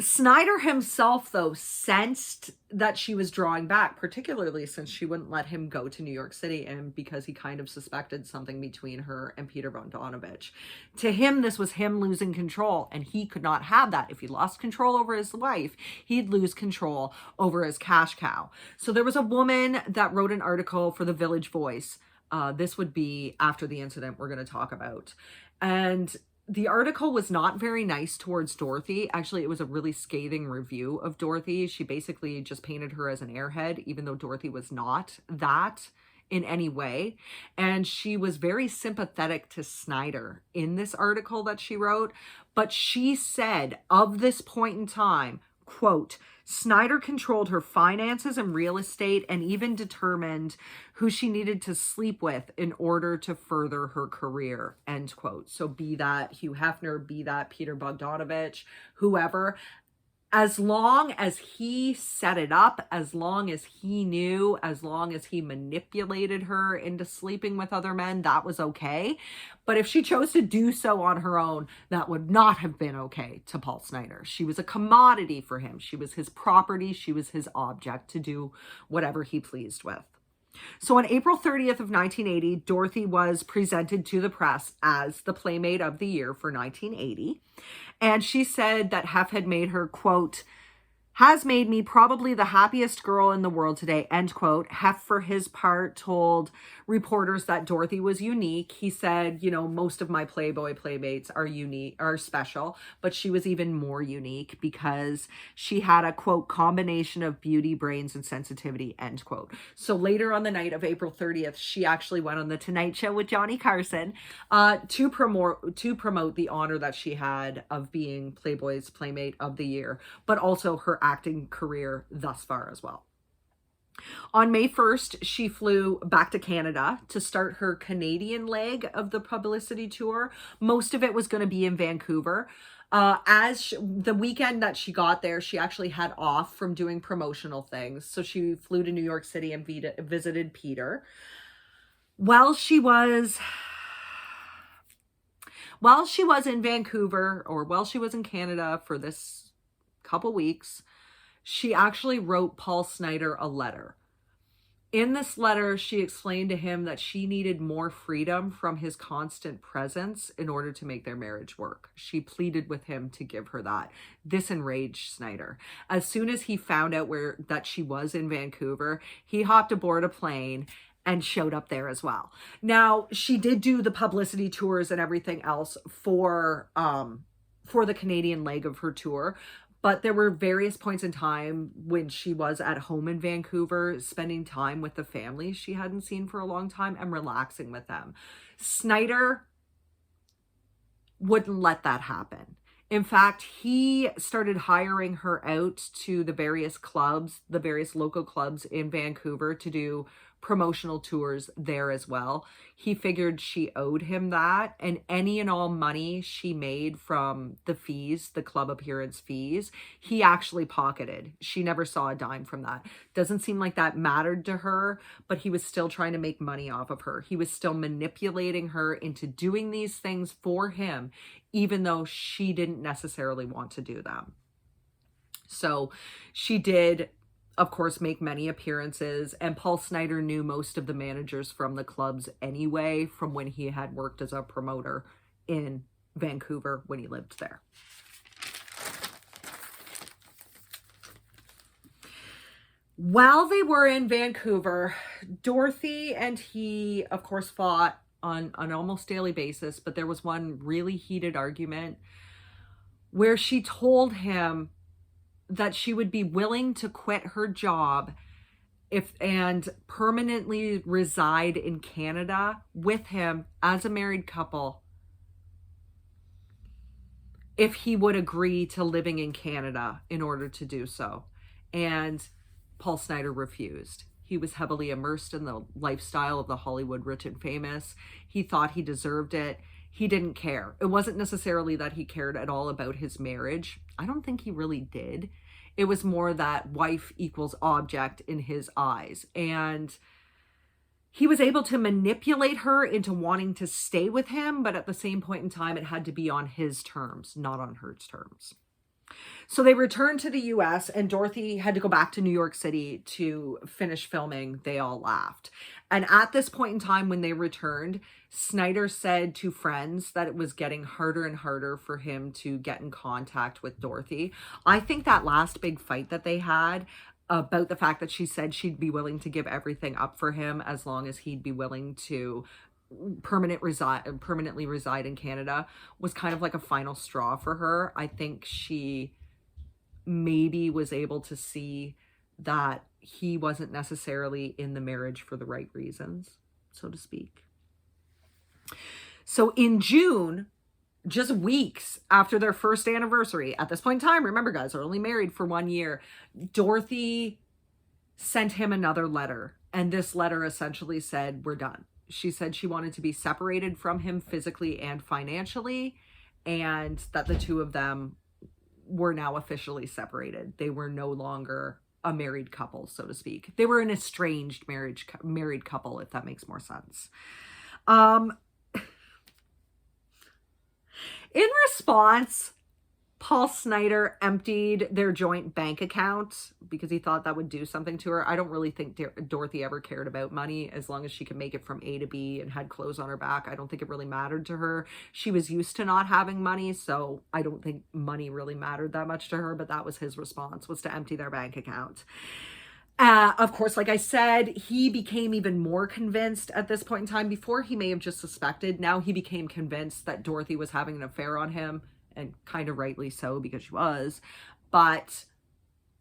A: Snyder himself, though, sensed that she was drawing back, particularly since she wouldn't let him go to New York City, and because he kind of suspected something between her and Peter Bogdanovich. To him, this was him losing control, and he could not have that. If he lost control over his wife, he'd lose control over his cash cow. So there was a woman that wrote an article for the Village Voice. This would be after the incident we're going to talk about. And the article was not very nice towards Dorothy. Actually, it was a really scathing review of Dorothy. She basically just painted her as an airhead, even though Dorothy was not that in any way. And she was very sympathetic to Snyder in this article that she wrote. But she said of this point in time, quote, Snyder controlled her finances and real estate and even determined who she needed to sleep with in order to further her career, end quote. So be that Hugh Hefner, be that Peter Bogdanovich, whoever, as long as he set it up, as long as he knew, as long as he manipulated her into sleeping with other men, that was okay. But if she chose to do so on her own, that would not have been okay to Paul Snyder. She was a commodity for him. She was his property. She was his object to do whatever he pleased with. So on April 30th of 1980, Dorothy was presented to the press as the Playmate of the Year for 1980. And she said that Hef had made her, quote, has made me probably the happiest girl in the world today, end quote. Hef, for his part, told reporters that Dorothy was unique. He said, you know, most of my Playboy playmates are unique, are special, but she was even more unique because she had a, quote, combination of beauty, brains, and sensitivity, end quote. So later on the night of April 30th, she actually went on the Tonight Show with Johnny Carson to promote the honor that she had of being Playboy's Playmate of the Year, but also her acting career thus far as well. On May 1st, she flew back to Canada to start her Canadian leg of the publicity tour. Most of it was going to be in Vancouver. The weekend that she got there, she actually had off from doing promotional things. So she flew to New York City and visited Peter. While she was in Vancouver, or while she was in Canada for this couple weeks, she actually wrote Paul Snyder a letter. In this letter, she explained to him that she needed more freedom from his constant presence in order to make their marriage work. She pleaded with him to give her that. This enraged Snyder. As soon as he found out that she was in Vancouver, he hopped aboard a plane and showed up there as well. Now, she did do the publicity tours and everything else for the Canadian leg of her tour. But there were various points in time when she was at home in Vancouver, spending time with the family she hadn't seen for a long time and relaxing with them. Snyder wouldn't let that happen. In fact, he started hiring her out to the various clubs, the various local clubs in Vancouver, to do promotional tours there as well. He figured she owed him that, and any and all money she made from the fees, the club appearance fees, he actually pocketed. She never saw a dime from that. Doesn't seem like that mattered to her, but he was still trying to make money off of her. He was still manipulating her into doing these things for him, even though she didn't necessarily want to do them. So she did, of course, make many appearances, and Paul Snyder knew most of the managers from the clubs anyway, from when he had worked as a promoter in Vancouver when he lived there. While they were in Vancouver, Dorothy and he, of course, fought on an almost daily basis, but there was one really heated argument where she told him that she would be willing to quit her job and permanently reside in Canada with him as a married couple if he would agree to living in Canada in order to do so. And Paul Snyder refused. He was heavily immersed in the lifestyle of the Hollywood rich and famous. He thought he deserved it. He didn't care. It wasn't necessarily that he cared at all about his marriage. I don't think he really did. It was more that wife equals object in his eyes. And he was able to manipulate her into wanting to stay with him, but at the same point in time, it had to be on his terms, not on her terms. So they returned to the US, and Dorothy had to go back to New York City to finish filming They All Laughed. And at this point in time when they returned, Snyder said to friends that it was getting harder and harder for him to get in contact with Dorothy. I think that last big fight that they had about the fact that she said she'd be willing to give everything up for him as long as he'd be willing to permanently reside in Canada was kind of like a final straw for her. I think she maybe was able to see that he wasn't necessarily in the marriage for the right reasons, so to speak. So in June, just weeks after their first anniversary, at this point in time, remember guys, they're only married for 1 year, Dorothy sent him another letter. And this letter essentially said, we're done. She said she wanted to be separated from him physically and financially, and that the two of them were now officially separated. They were no longer a married couple, so to speak. They were an estranged married couple, if that makes more sense. In response, Paul Snyder emptied their joint bank account because he thought that would do something to her. I don't really think Dorothy ever cared about money as long as she could make it from A to B and had clothes on her back. I don't think it really mattered to her. She was used to not having money, so I don't think money really mattered that much to her, but that was his response, was to empty their bank account. Of course, like I said, he became even more convinced at this point in time. Before, he may have just suspected. Now he became convinced that Dorothy was having an affair on him, and kind of rightly so, because she was. But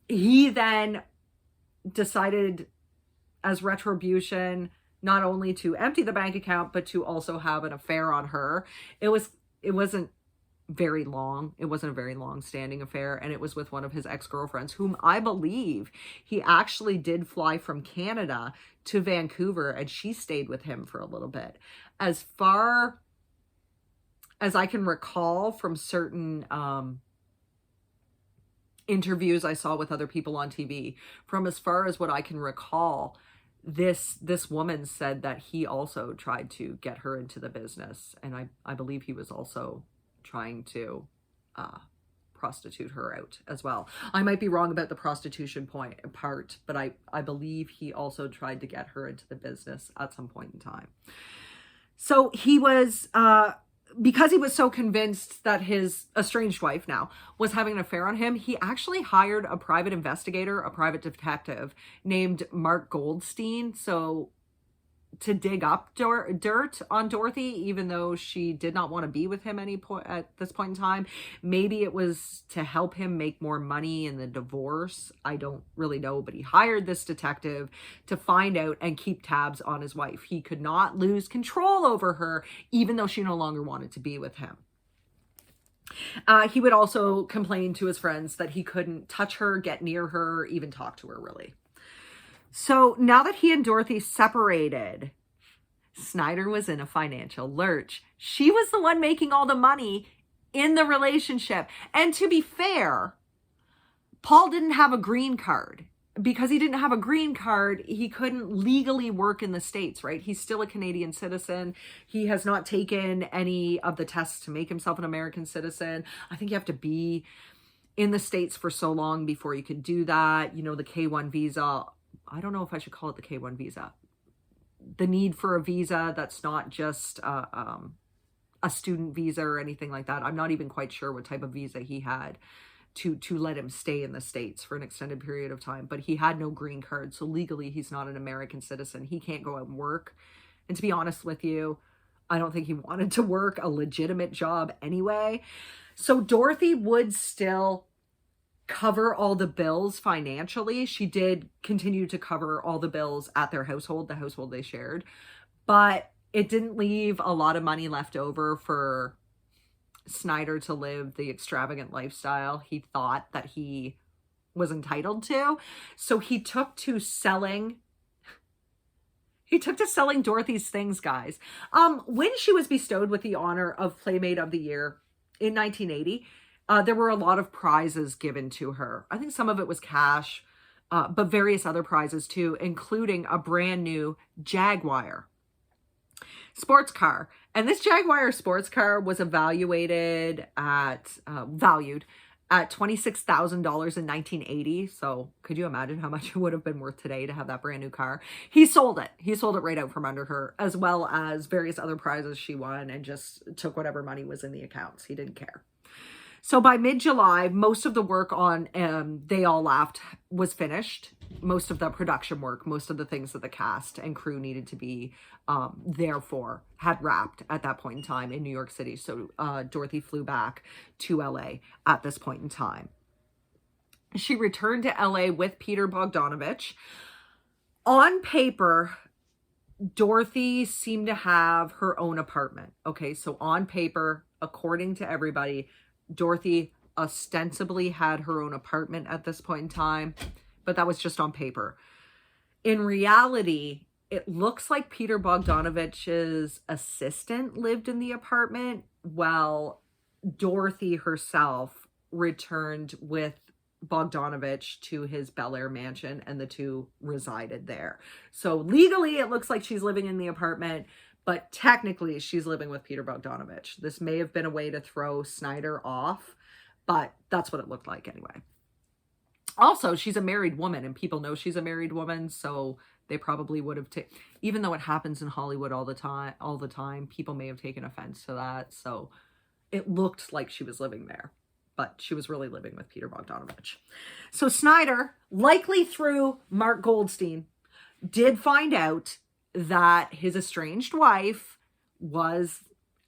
A: he then decided, as retribution, not only to empty the bank account, but to also have an affair on her. It wasn't very long. It wasn't a very long standing affair, and it was with one of his ex-girlfriends, whom I believe he actually did fly from Canada to Vancouver, and she stayed with him for a little bit. As far as I can recall from certain interviews I saw with other people on TV, from as far as what I can recall, this woman said that he also tried to get her into the business, and I believe he was also trying to prostitute her out as well. I might be wrong about the prostitution part, but I believe he also tried to get her into the business at some point in time. So he was, because he was so convinced that his estranged wife now was having an affair on him, he actually hired a private investigator, a private detective named Mark Goldstein. So to dig up dirt on Dorothy, even though she did not want to be with him at this point in time. Maybe it was to help him make more money in the divorce. I don't really know, but he hired this detective to find out and keep tabs on his wife. He could not lose control over her, even though she no longer wanted to be with him. He would also complain to his friends that he couldn't touch her, get near her, even talk to her, really. So now that he and Dorothy separated, Snyder was in a financial lurch. She was the one making all the money in the relationship. And to be fair, Paul didn't have a green card. Because he didn't have a green card, he couldn't legally work in the States, right? He's still a Canadian citizen. He has not taken any of the tests to make himself an American citizen. I think you have to be in the States for so long before you can do that. You know, the K-1 visa, I don't know if I should call it the K-1 visa. The need for a visa that's not just a student visa or anything like that. I'm not even quite sure what type of visa he had to let him stay in the States for an extended period of time. But he had no green card, so legally he's not an American citizen. He can't go out and work. And to be honest with you, I don't think he wanted to work a legitimate job anyway. So Dorothy would still cover all the bills financially. She did continue to cover all the bills at their household, the household they shared, but it didn't leave a lot of money left over for Snyder to live the extravagant lifestyle he thought that he was entitled to. So he took to selling Dorothy's things, guys. When she was bestowed with the honor of Playmate of the Year in 1980, there were a lot of prizes given to her. I think some of it was cash, but various other prizes too, including a brand new Jaguar sports car. And this Jaguar sports car was valued at $26,000 in 1980. So could you imagine how much it would have been worth today to have that brand new car? He sold it. He sold it right out from under her, as well as various other prizes she won, and just took whatever money was in the accounts. He didn't care. So by mid-July, most of the work on They All Laughed was finished. Most of the production work, most of the things that the cast and crew needed to be there for had wrapped at that point in time in New York City. So Dorothy flew back to LA at this point in time. She returned to LA with Peter Bogdanovich. On paper, Dorothy seemed to have her own apartment. Okay, so on paper, according to everybody, Dorothy ostensibly had her own apartment at this point in time, but that was just on paper. In reality, it looks like Peter Bogdanovich's assistant lived in the apartment, while Dorothy herself returned with Bogdanovich to his Bel Air mansion, and the two resided there. So legally, it looks like she's living in the apartment, but technically she's living with Peter Bogdanovich. This may have been a way to throw Snyder off but that's what it looked like anyway. Also, she's a married woman, and people know she's a married woman, so they probably would have even though it happens in Hollywood all the time, people may have taken offense to that. So it looked like she was living there, but she was really living with Peter Bogdanovich. So Snyder, likely through Mark Goldstein, did find out that his estranged wife was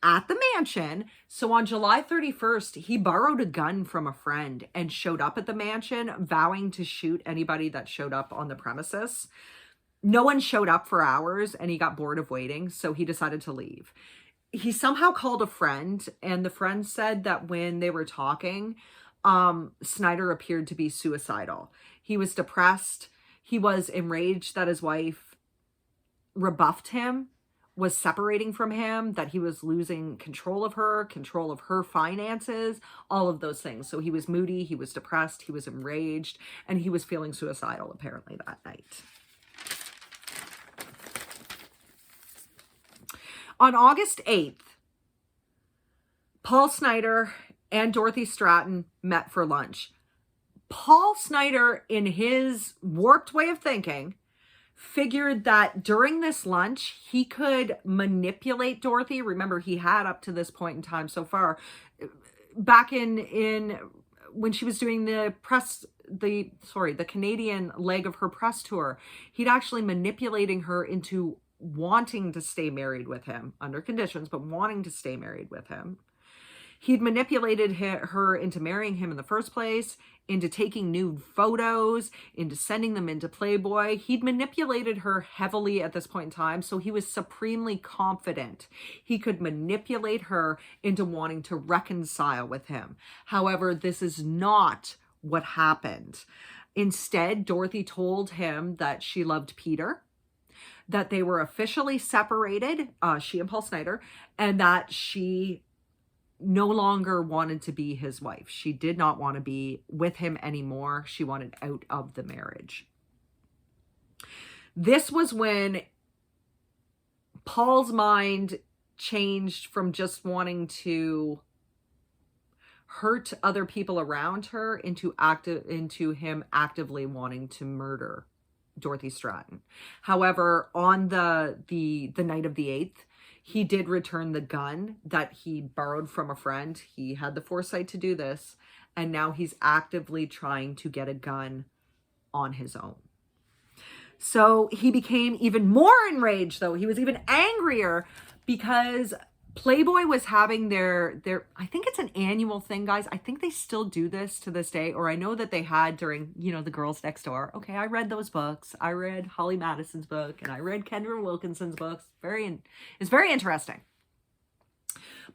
A: at the mansion. So on July 31st, he borrowed a gun from a friend and showed up at the mansion, vowing to shoot anybody that showed up on the premises. No one showed up for hours, and he got bored of waiting, so he decided to leave. He somehow called a friend, and the friend said that when they were talking, Snyder appeared to be suicidal. He was depressed. He was enraged that his wife rebuffed him, was separating from him, that he was losing control of her finances, all of those things. So he was moody, he was depressed, he was enraged, and he was feeling suicidal apparently that night. On August 8th, Paul Snyder and Dorothy Stratton met for lunch. Paul Snyder, in his warped way of thinking, figured that during this lunch, he could manipulate Dorothy. Remember, he had up to this point in time so far, back in when she was doing the Canadian leg of her press tour, he'd actually manipulating her into wanting to stay married with him under conditions, but wanting to stay married with him. He'd manipulated her into marrying him in the first place, into taking nude photos, into sending them into Playboy. He'd manipulated her heavily at this point in time, so he was supremely confident he could manipulate her into wanting to reconcile with him. However, this is not what happened. Instead, Dorothy told him that she loved Peter, that they were officially separated, she and Paul Snyder, and that she no longer wanted to be his wife. She did not want to be with him anymore. She wanted out of the marriage. This was when Paul's mind changed from just wanting to hurt other people around her into him actively wanting to murder Dorothy Stratton. However, on the night of the 8th, he did return the gun that he borrowed from a friend. He had the foresight to do this, and now he's actively trying to get a gun on his own. So he became even more enraged, though. He was even angrier because Playboy was having their I think it's an annual thing, guys. I think they still do this to this day, or I know that they had during, the Girls Next Door. Okay, I read those books. I read Holly Madison's book, and I read Kendra Wilkinson's books. It's very interesting.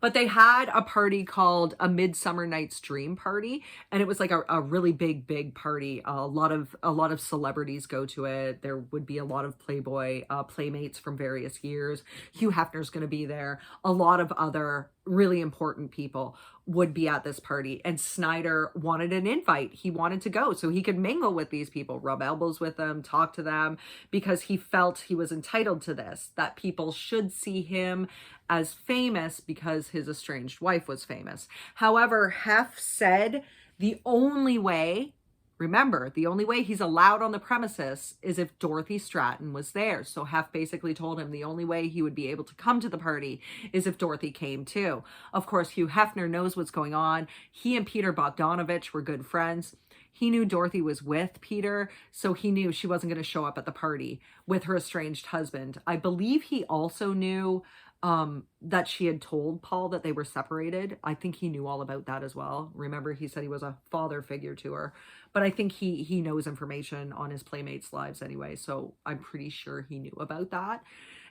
A: But they had a party called a Midsummer Night's Dream Party, and it was like a really big party. A lot of celebrities go to it. There would be a lot of Playboy playmates from various years. Hugh Hefner's going to be there. A lot of other really important people would be at this party, and Snyder wanted an invite. He wanted to go so he could mingle with these people, rub elbows with them, talk to them, because he felt he was entitled to this, that people should see him as famous because his estranged wife was famous. However, Hef said the only way he's allowed on the premises is if Dorothy Stratton was there. So Hef basically told him the only way he would be able to come to the party is if Dorothy came too. Of course, Hugh Hefner knows what's going on. He and Peter Bogdanovich were good friends. He knew Dorothy was with Peter, so he knew she wasn't going to show up at the party with her estranged husband. I believe he also knew that she had told Paul that they were separated. I think he knew all about that as well. Remember, he said he was a father figure to her, but I think he knows information on his playmates' lives anyway, so I'm pretty sure he knew about that.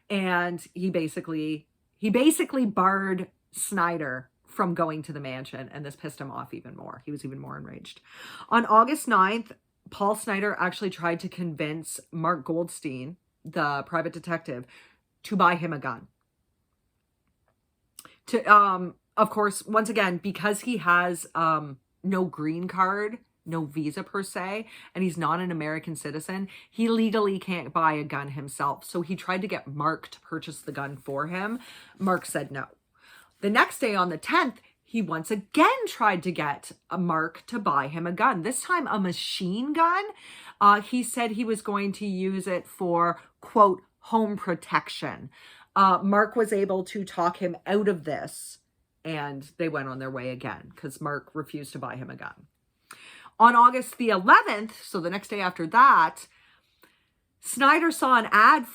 A: And he basically barred Snyder from going to the mansion, and this pissed him off even more. He was even more enraged. On August 9th, Paul Snyder actually tried to convince Mark Goldstein, the private detective, to buy him a gun. Of course, once again, because he has no green card, no visa per se, and he's not an American citizen, he legally can't buy a gun himself. So he tried to get Mark to purchase the gun for him. Mark said no. The next day, on the 10th, he once again tried to get Mark to buy him a gun, this time a machine gun. He said he was going to use it for, quote, home protection. Mark was able to talk him out of this, and they went on their way again because Mark refused to buy him a gun. On August the 11th, so the next day after that, Snyder saw an ad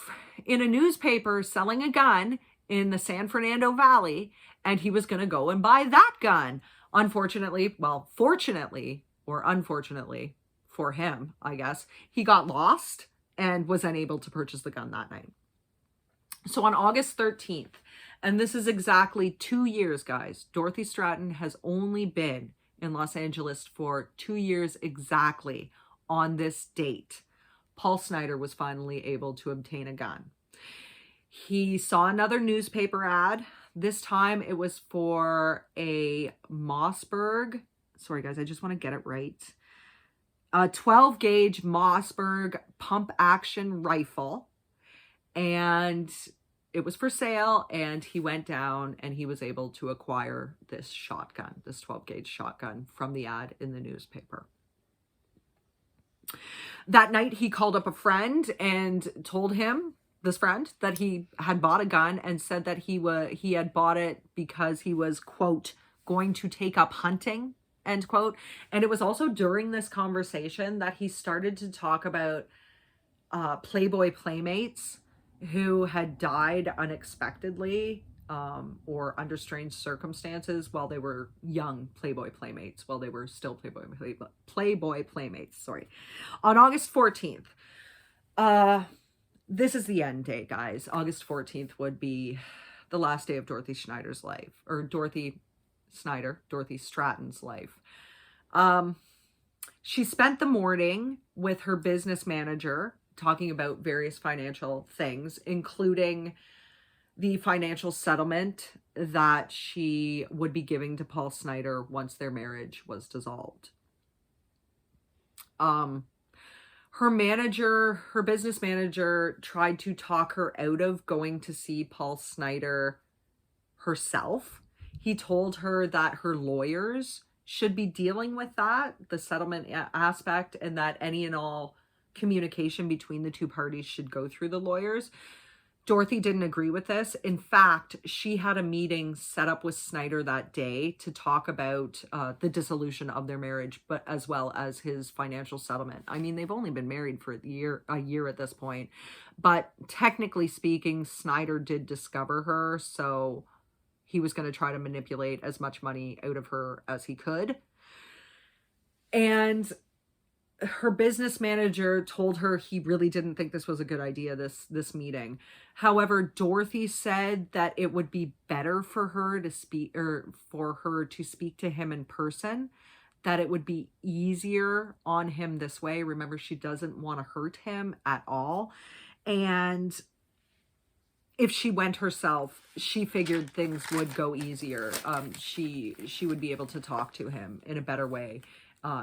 A: in a newspaper selling a gun in the San Fernando Valley, and he was going to go and buy that gun. Unfortunately, well, fortunately or unfortunately for him, I guess, he got lost and was unable to purchase the gun that night. So on August 13th, and this is exactly 2 years, guys, Dorothy Stratton has only been in Los Angeles for 2 years exactly on this date. Paul Snyder was finally able to obtain a gun. He saw another newspaper ad. This time it was for a Mossberg. Sorry, guys, I just want to get it right. A 12 gauge Mossberg pump action rifle. And it was for sale, and he went down and he was able to acquire this shotgun, this 12 gauge shotgun from the ad in the newspaper. That night he called up a friend and told him, this friend, that he had bought a gun, and said that he had bought it because he was, quote, going to take up hunting, end quote. And it was also during this conversation that he started to talk about Playboy playmates who had died unexpectedly or under strange circumstances while they were young Playboy playmates, while they were still Playboy playmates, sorry. On August 14th, this is the end date, guys. August 14th would be the last day of Dorothy Schneider's life, or Dorothy Stratton's life. She spent the morning with her business manager talking about various financial things, including the financial settlement that she would be giving to Paul Snyder once their marriage was dissolved. Her business manager tried to talk her out of going to see Paul Snyder herself. He told her that her lawyers should be dealing with that, the settlement aspect, and that any and all communication between the two parties should go through the lawyers. Dorothy didn't agree with this. In fact, she had a meeting set up with Snyder that day to talk about the dissolution of their marriage, but as well as his financial settlement. I mean, they've only been married for a year at this point, but technically speaking, Snyder did discover her, so he was going to try to manipulate as much money out of her as he could. And her business manager told her he really didn't think this was a good idea, this meeting. However, Dorothy said that it would be better for her to speak to him in person, that it would be easier on him this way. Remember, she doesn't want to hurt him at all. And if she went herself, she figured things would go easier. She would be able to talk to him in a better way.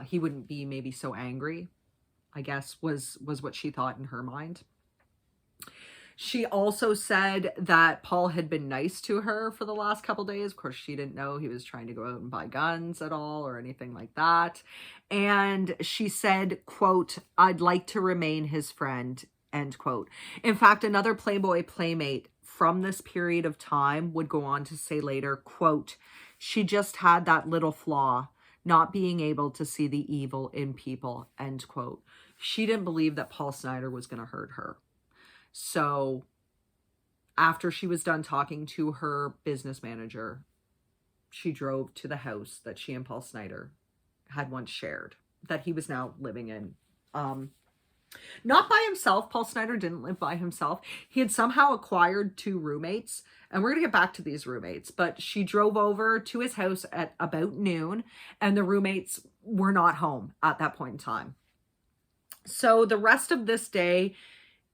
A: He wouldn't be maybe so angry, I guess, was what she thought in her mind. She also said that Paul had been nice to her for the last couple days. Of course, she didn't know he was trying to go out and buy guns at all or anything like that. And she said, quote, "I'd like to remain his friend," end quote. In fact, another Playboy playmate from this period of time would go on to say later, quote, "She just had that little flaw, not being able to see the evil in people," end quote. She didn't believe that Paul Snyder was going to hurt her. So after she was done talking to her business manager, she drove to the house that she and Paul Snyder had once shared, that he was now living in. Not by himself. Paul Snyder didn't live by himself. He had somehow acquired 2 roommates, and we're going to get back to these roommates, but she drove over to his house at about noon, and the roommates were not home at that point in time. So the rest of this day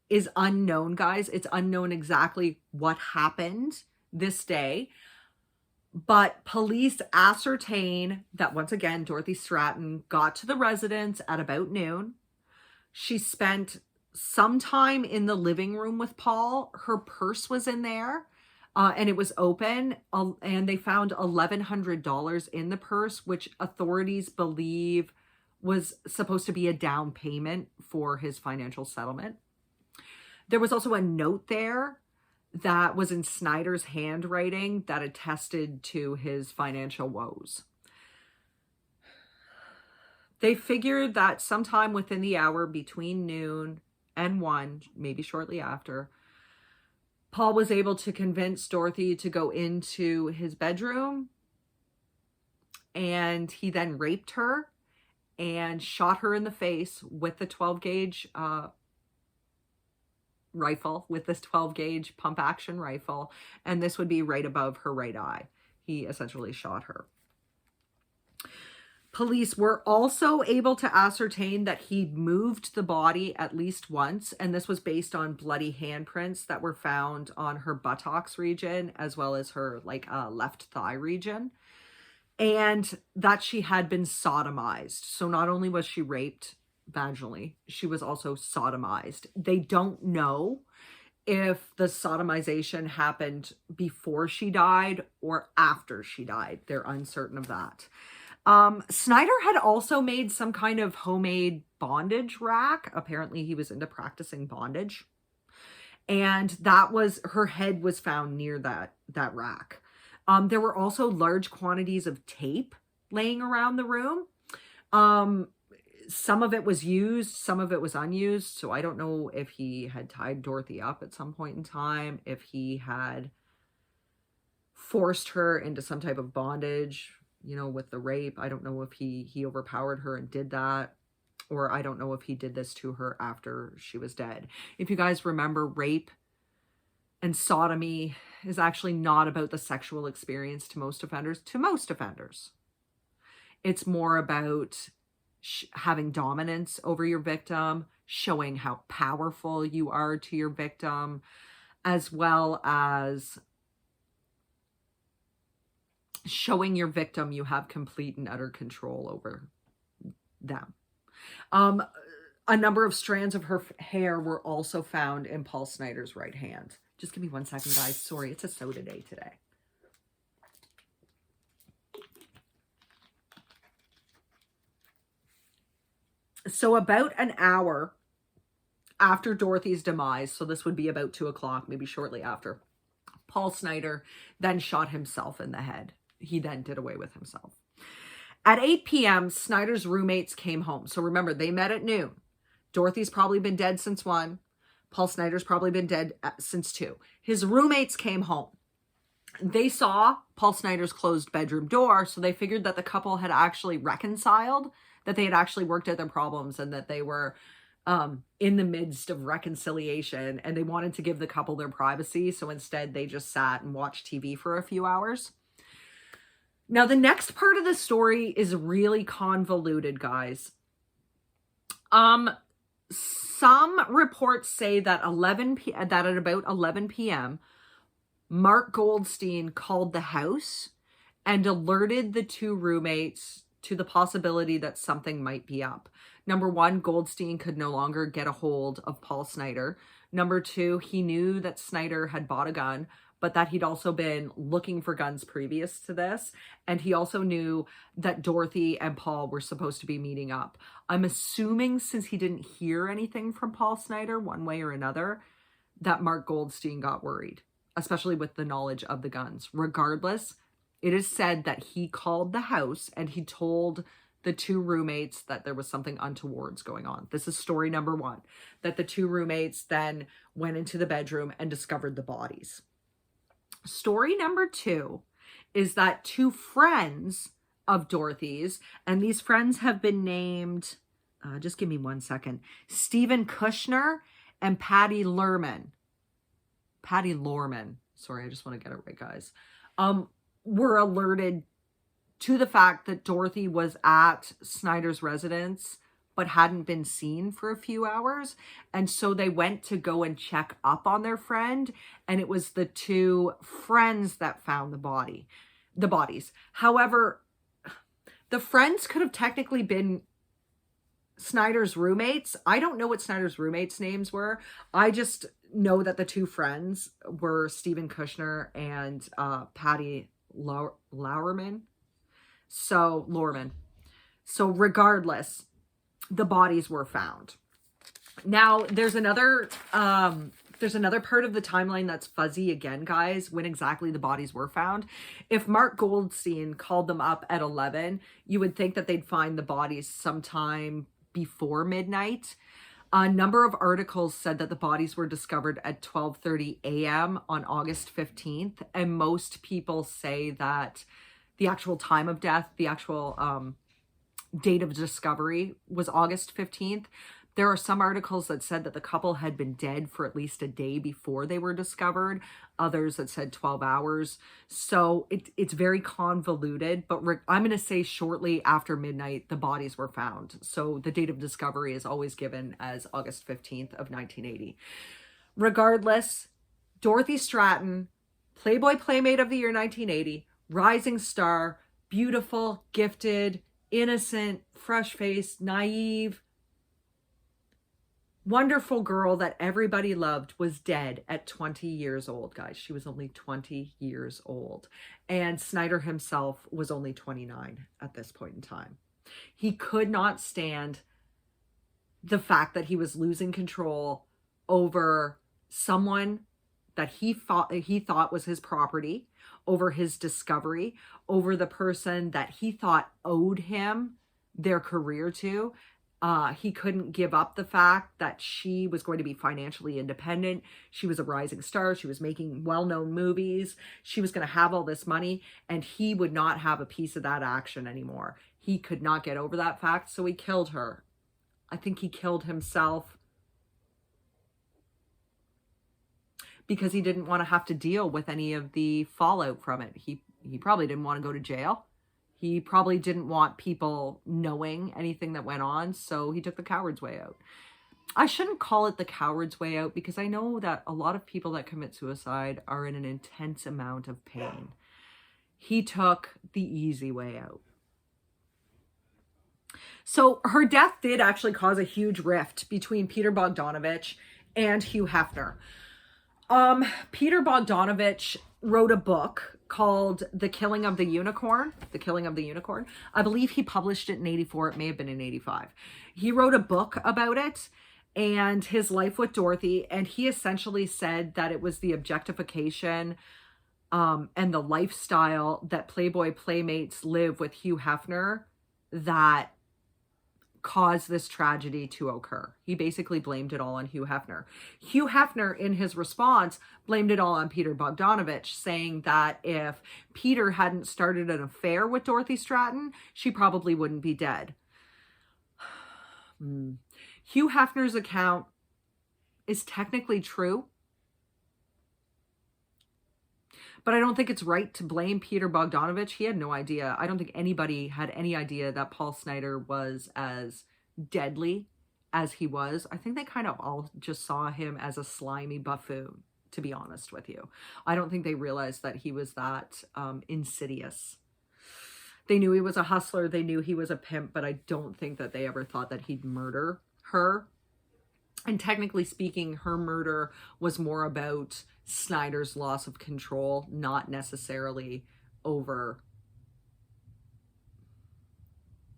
A: is unknown, guys. It's unknown exactly what happened this day, but police ascertain that once again, Dorothy Stratton got to the residence at about noon. She spent some time in the living room with Paul. Her purse was in there. and it was open, and they found $1,100 in the purse, which authorities believe was supposed to be a down payment for his financial settlement. There was also a note there that was in Snyder's handwriting that attested to his financial woes. They figured that sometime within the hour between noon and 1, maybe shortly after, Paul was able to convince Dorothy to go into his bedroom, and he then raped her and shot her in the face with the 12 gauge rifle, with this 12 gauge pump action rifle. And this would be right above her right eye. He essentially shot her. Police were also able to ascertain that he moved the body at least once, and this was based on bloody handprints that were found on her buttocks region, as well as her left thigh region, and that she had been sodomized. So not only was she raped vaginally, she was also sodomized. They don't know if the sodomization happened before she died or after she died. They're uncertain of that. Snyder had also made some kind of homemade bondage rack. Apparently he was into practicing bondage. And that was, her head was found near that rack. There were also large quantities of tape laying around the room. Some of it was used, some of it was unused. So I don't know if he had tied Dorothy up at some point in time, if he had forced her into some type of bondage, with the rape. I don't know if he overpowered her and did that, or I don't know if he did this to her after she was dead. If you guys remember, rape and sodomy is actually not about the sexual experience to most offenders. It's more about having dominance over your victim, showing how powerful you are to your victim, as well as showing your victim you have complete and utter control over them. A number of strands of her hair were also found in Paul Snyder's right hand. Just give me 1 second, guys. Sorry, it's a soda day today. So about an hour after Dorothy's demise, so this would be about 2 o'clock, maybe shortly after, Paul Snyder then shot himself in the head. He then did away with himself. At 8 p.m., Snyder's roommates came home. So remember, they met at noon. Dorothy's probably been dead since 1. Paul Snyder's probably been dead since 2. His roommates came home. They saw Paul Snyder's closed bedroom door, so they figured that the couple had actually reconciled, that they had actually worked out their problems, and that they were in the midst of reconciliation, and they wanted to give the couple their privacy. So instead, they just sat and watched TV for a few hours. Now, the next part of the story is really convoluted, guys. Some reports say that at about 11 p.m., Mark Goldstein called the house and alerted the 2 roommates to the possibility that something might be up. Number 1, Goldstein could no longer get a hold of Paul Snyder. Number 2, he knew that Snyder had bought a gun, but that he'd also been looking for guns previous to this. And he also knew that Dorothy and Paul were supposed to be meeting up. I'm assuming, since he didn't hear anything from Paul Snyder one way or another, that Mark Goldstein got worried, especially with the knowledge of the guns. Regardless, it is said that he called the house and he told the 2 roommates that there was something untowards going on. This is story number 1, that the 2 roommates then went into the bedroom and discovered the bodies. Story number 2 is that 2 friends of Dorothy's, and these friends have been named, just give me 1 second, Stephen Kushner and Patty Lorman. Sorry, I just want to get it right, guys. Were alerted to the fact that Dorothy was at Snyder's residence but hadn't been seen for a few hours. And so they went to go and check up on their friend. And it was the 2 friends that found the bodies. However, the friends could have technically been Snyder's roommates. I don't know what Snyder's roommates' names were. I just know that the two friends were Stephen Kushner and Patty Lowerman. Lorman. So regardless, the bodies were found. Now there's another part of the timeline that's fuzzy again, guys, when exactly the bodies were found. If Mark Goldstein called them up at 11, you would think that they'd find the bodies sometime before midnight. A number of articles said that the bodies were discovered at 12:30 a.m. on August 15th, and most people say that the actual time of death, the actual date of discovery was August 15th. There are some articles that said that the couple had been dead for at least a day before they were discovered. Others that said 12 hours. So it's very convoluted, but I'm going to say shortly after midnight, the bodies were found. So the date of discovery is always given as August 15th of 1980. Regardless, Dorothy Stratton, Playboy Playmate of the year 1980, rising star, beautiful, gifted, innocent, fresh-faced, naive, wonderful girl that everybody loved, was dead at 20 years old, guys. She was only 20 years old. And Snyder himself was only 29 at this point in time. He could not stand the fact that he was losing control over someone that he thought was his property, over his discovery, over the person that he thought owed him their career to. He couldn't give up the fact that she was going to be financially independent. She was a rising star. She was making well-known movies. She was going to have all this money, and he would not have a piece of that action anymore. He could not get over that fact, so he killed her. I think he killed himself because he didn't want to have to deal with any of the fallout from it. He probably didn't want to go to jail. He probably didn't want people knowing anything that went on, so he took the coward's way out. I shouldn't call it the coward's way out because I know that a lot of people that commit suicide are in an intense amount of pain. He took the easy way out. So her death did actually cause a huge rift between Peter Bogdanovich and Hugh Hefner. Peter Bogdanovich wrote a book called The Killing of the Unicorn. The Killing of the Unicorn. I believe he published it in 84. It may have been in 85. He wrote a book about it and his life with Dorothy. And he essentially said that it was the objectification and the lifestyle that Playboy Playmates live with Hugh Hefner that caused this tragedy to occur. He basically blamed it all on Hugh Hefner. Hugh Hefner, in his response, blamed it all on Peter Bogdanovich, saying that if Peter hadn't started an affair with Dorothy Stratton, she probably wouldn't be dead. Hugh Hefner's account is technically true, but I don't think it's right to blame Peter Bogdanovich. He had no idea. I don't think anybody had any idea that Paul Snyder was as deadly as he was. I think they kind of all just saw him as a slimy buffoon, to be honest with you. I don't think they realized that he was that insidious. They knew he was a hustler. They knew he was a pimp, but I don't think that they ever thought that he'd murder her. And technically speaking, her murder was more about Snyder's loss of control, not necessarily over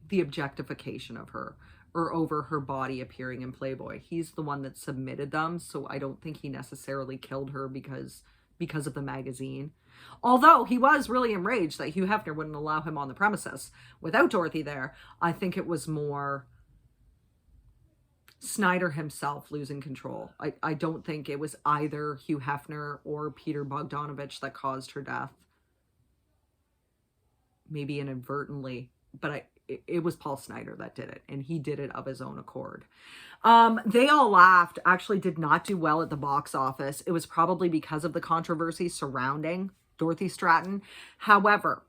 A: the objectification of her or over her body appearing in Playboy. He's the one that submitted them, so I don't think he necessarily killed her because of the magazine. Although he was really enraged that Hugh Hefner wouldn't allow him on the premises without Dorothy there. I think it was more Snyder himself losing control. I don't think it was either Hugh Hefner or Peter Bogdanovich that caused her death. Maybe inadvertently, but it was Paul Snyder that did it, and he did it of his own accord. They All Laughed actually did not do well at the box office. It was probably because of the controversy surrounding Dorothy Stratton. However,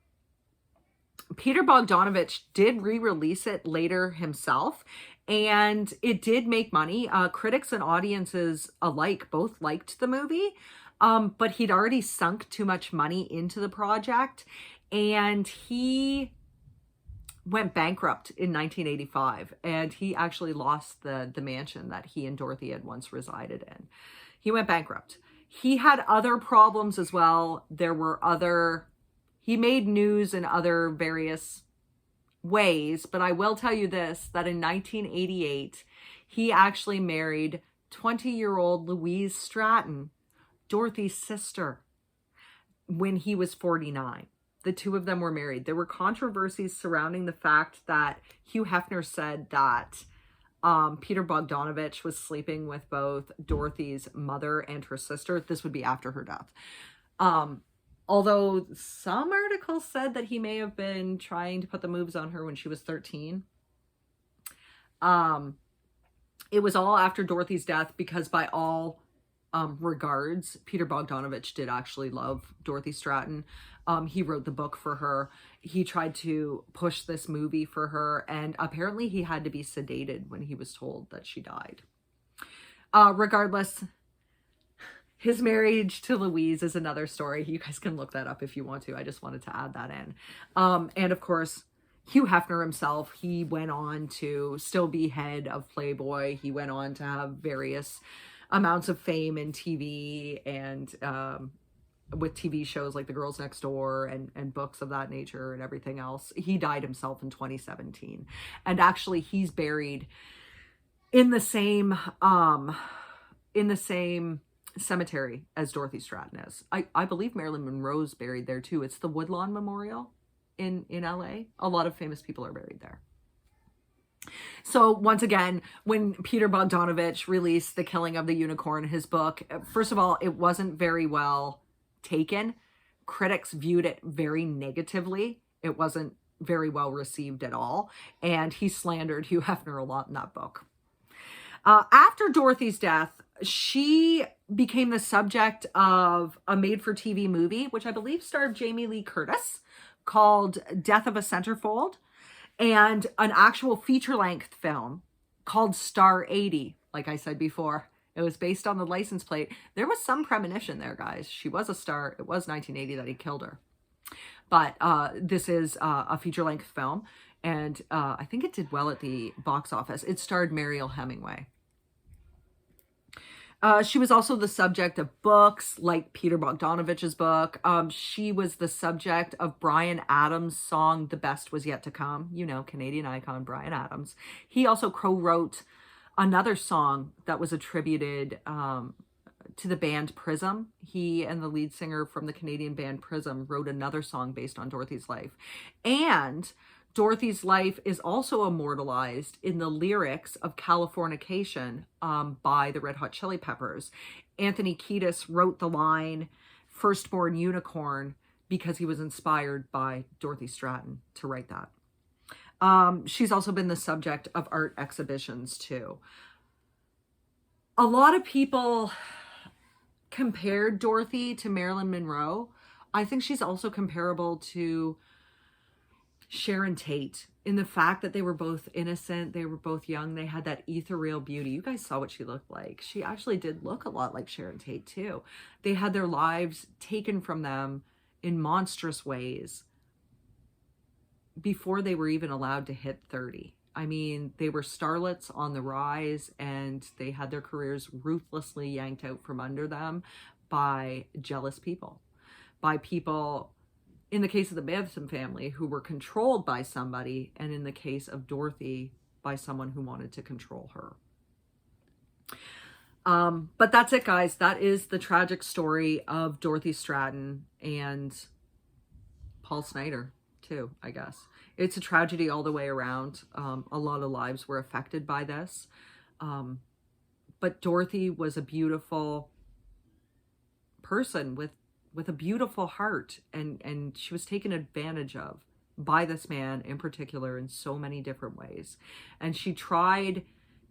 A: Peter Bogdanovich did re-release it later himself, and it did make money. Critics and audiences alike both liked the movie, but he'd already sunk too much money into the project, and he went bankrupt in 1985, and he actually lost the mansion that he and Dorothy had once resided in. He went bankrupt. He had other problems as well. He made news in other various ways, but I will tell you this, that in 1988, he actually married 20-year-old Louise Stratton, Dorothy's sister, when he was 49. The two of them were married. There were controversies surrounding the fact that Hugh Hefner said that Peter Bogdanovich was sleeping with both Dorothy's mother and her sister. This would be after her death. Although some articles said that he may have been trying to put the moves on her when she was 13. It was all after Dorothy's death, because by all regards, Peter Bogdanovich did actually love Dorothy Stratton. He wrote the book for her. He tried to push this movie for her, and apparently he had to be sedated when he was told that she died. Regardless, his marriage to Louise is another story. You guys can look that up if you want to. I just wanted to add that in. And of course, Hugh Hefner himself, he went on to still be head of Playboy. He went on to have various amounts of fame in TV and with TV shows like The Girls Next Door and books of that nature and everything else. He died himself in 2017. And actually, he's buried in the same cemetery as Dorothy Stratton is. I believe Marilyn Monroe's buried there too. It's the Woodlawn Memorial in LA. A lot of famous people are buried there. So once again, when Peter Bogdanovich released The Killing of the Unicorn, his book, first of all, it wasn't very well taken. Critics viewed it very negatively. It wasn't very well received at all. And he slandered Hugh Hefner a lot in that book. After Dorothy's death, she became the subject of a made-for-TV movie, which I believe starred Jamie Lee Curtis, called Death of a Centerfold, and an actual feature-length film called Star 80, like I said before. It was based on the license plate. There was some premonition there, guys. She was a star. It was 1980 that he killed her. But this is a feature-length film, and I think it did well at the box office. It starred Mariel Hemingway. She was also the subject of books like Peter Bogdanovich's book. She was the subject of Bryan Adams' song, The Best Was Yet to Come. You know, Canadian icon Bryan Adams. He also co-wrote another song that was attributed to the band Prism. He and the lead singer from the Canadian band Prism wrote another song based on Dorothy's life. And Dorothy's life is also immortalized in the lyrics of Californication by the Red Hot Chili Peppers. Anthony Kiedis wrote the line, "Firstborn Unicorn," because he was inspired by Dorothy Stratton to write that. She's also been the subject of art exhibitions too. A lot of people compared Dorothy to Marilyn Monroe. I think she's also comparable to Sharon Tate in the fact that they were both innocent, they were both young, they had that ethereal beauty. You guys saw what she looked like. She actually did look a lot like Sharon Tate too. They had their lives taken from them in monstrous ways before they were even allowed to hit 30. I mean, they were starlets on the rise, and they had their careers ruthlessly yanked out from under them by jealous people, by people, in the case of the Manson family, who were controlled by somebody, and in the case of Dorothy, by someone who wanted to control her. But that's it, guys. That is the tragic story of Dorothy Stratton and Paul Snyder, too, I guess. It's a tragedy all the way around. A lot of lives were affected by this. But Dorothy was a beautiful person with a beautiful heart, and she was taken advantage of by this man in particular in so many different ways. And she tried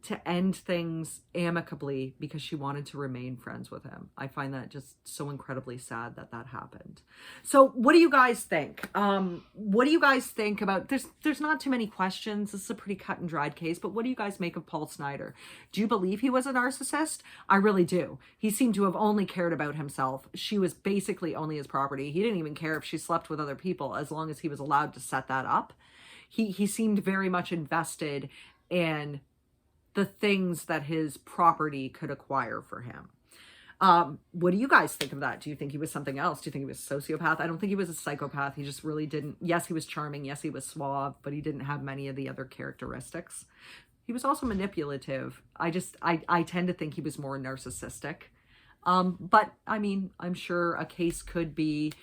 A: to end things amicably because she wanted to remain friends with him. I find that just so incredibly sad that that happened. So what do you guys think? What do you guys think about, there's not too many questions. This is a pretty cut and dried case, but what do you guys make of Paul Snyder? Do you believe he was a narcissist? I really do. He seemed to have only cared about himself. She was basically only his property. He didn't even care if she slept with other people as long as he was allowed to set that up. he seemed very much invested in the things that his property could acquire for him. What do you guys think of that? Do you think he was something else? Do you think he was a sociopath? I don't think he was a psychopath. He just really didn't. Yes, he was charming. Yes, he was suave, but he didn't have many of the other characteristics. He was also manipulative. I tend to think he was more narcissistic. But I mean, I'm sure a case could be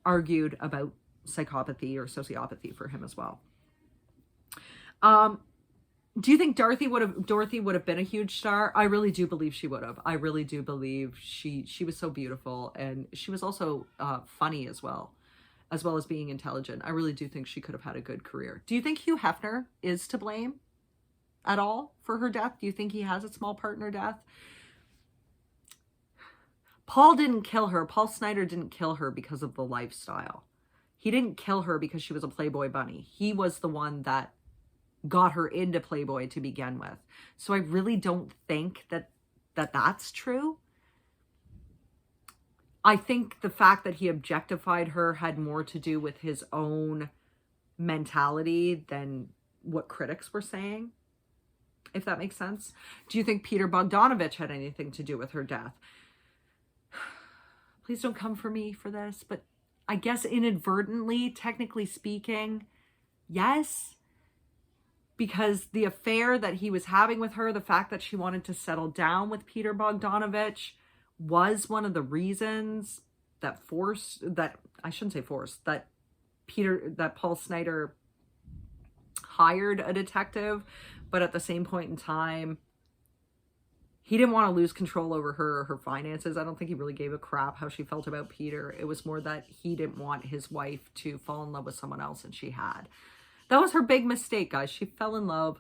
A: argued about psychopathy or sociopathy for him as well. Do you think Dorothy would have been a huge star? I really do believe she would have. I really do believe she was so beautiful, and she was also funny as well as being intelligent. I really do think she could have had a good career. Do you think Hugh Hefner is to blame at all for her death? Do you think he has a small part in her death? Paul didn't kill her. Paul Snyder didn't kill her because of the lifestyle. He didn't kill her because she was a Playboy bunny. He was the one that got her into Playboy to begin with. So I really don't think that's true. I think the fact that he objectified her had more to do with his own mentality than what critics were saying, if that makes sense. Do you think Peter Bogdanovich had anything to do with her death? Please don't come for me for this, but I guess inadvertently, technically speaking, yes. Because the affair that he was having with her, the fact that she wanted to settle down with Peter Bogdanovich was one of the reasons that Paul Snyder hired a detective, but at the same point in time, he didn't want to lose control over her or her finances. I don't think he really gave a crap how she felt about Peter. It was more that he didn't want his wife to fall in love with someone else, and she had. That was her big mistake, guys. She fell in love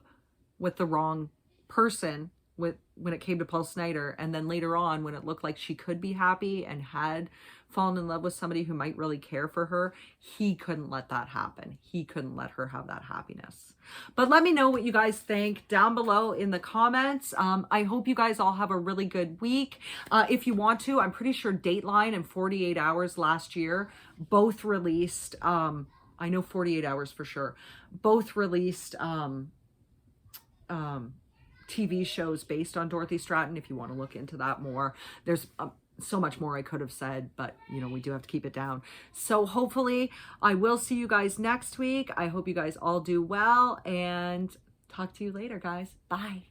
A: with the wrong person when it came to Paul Snyder. And then later on, when it looked like she could be happy and had fallen in love with somebody who might really care for her, he couldn't let that happen. He couldn't let her have that happiness. But let me know what you guys think down below in the comments. I hope you guys all have a really good week. If you want to, I'm pretty sure Dateline and 48 Hours last year both released... I know 48 Hours for sure. Both released TV shows based on Dorothy Stratton, if you want to look into that more. There's so much more I could have said, but, you know, we do have to keep it down. So hopefully I will see you guys next week. I hope you guys all do well, and talk to you later, guys. Bye.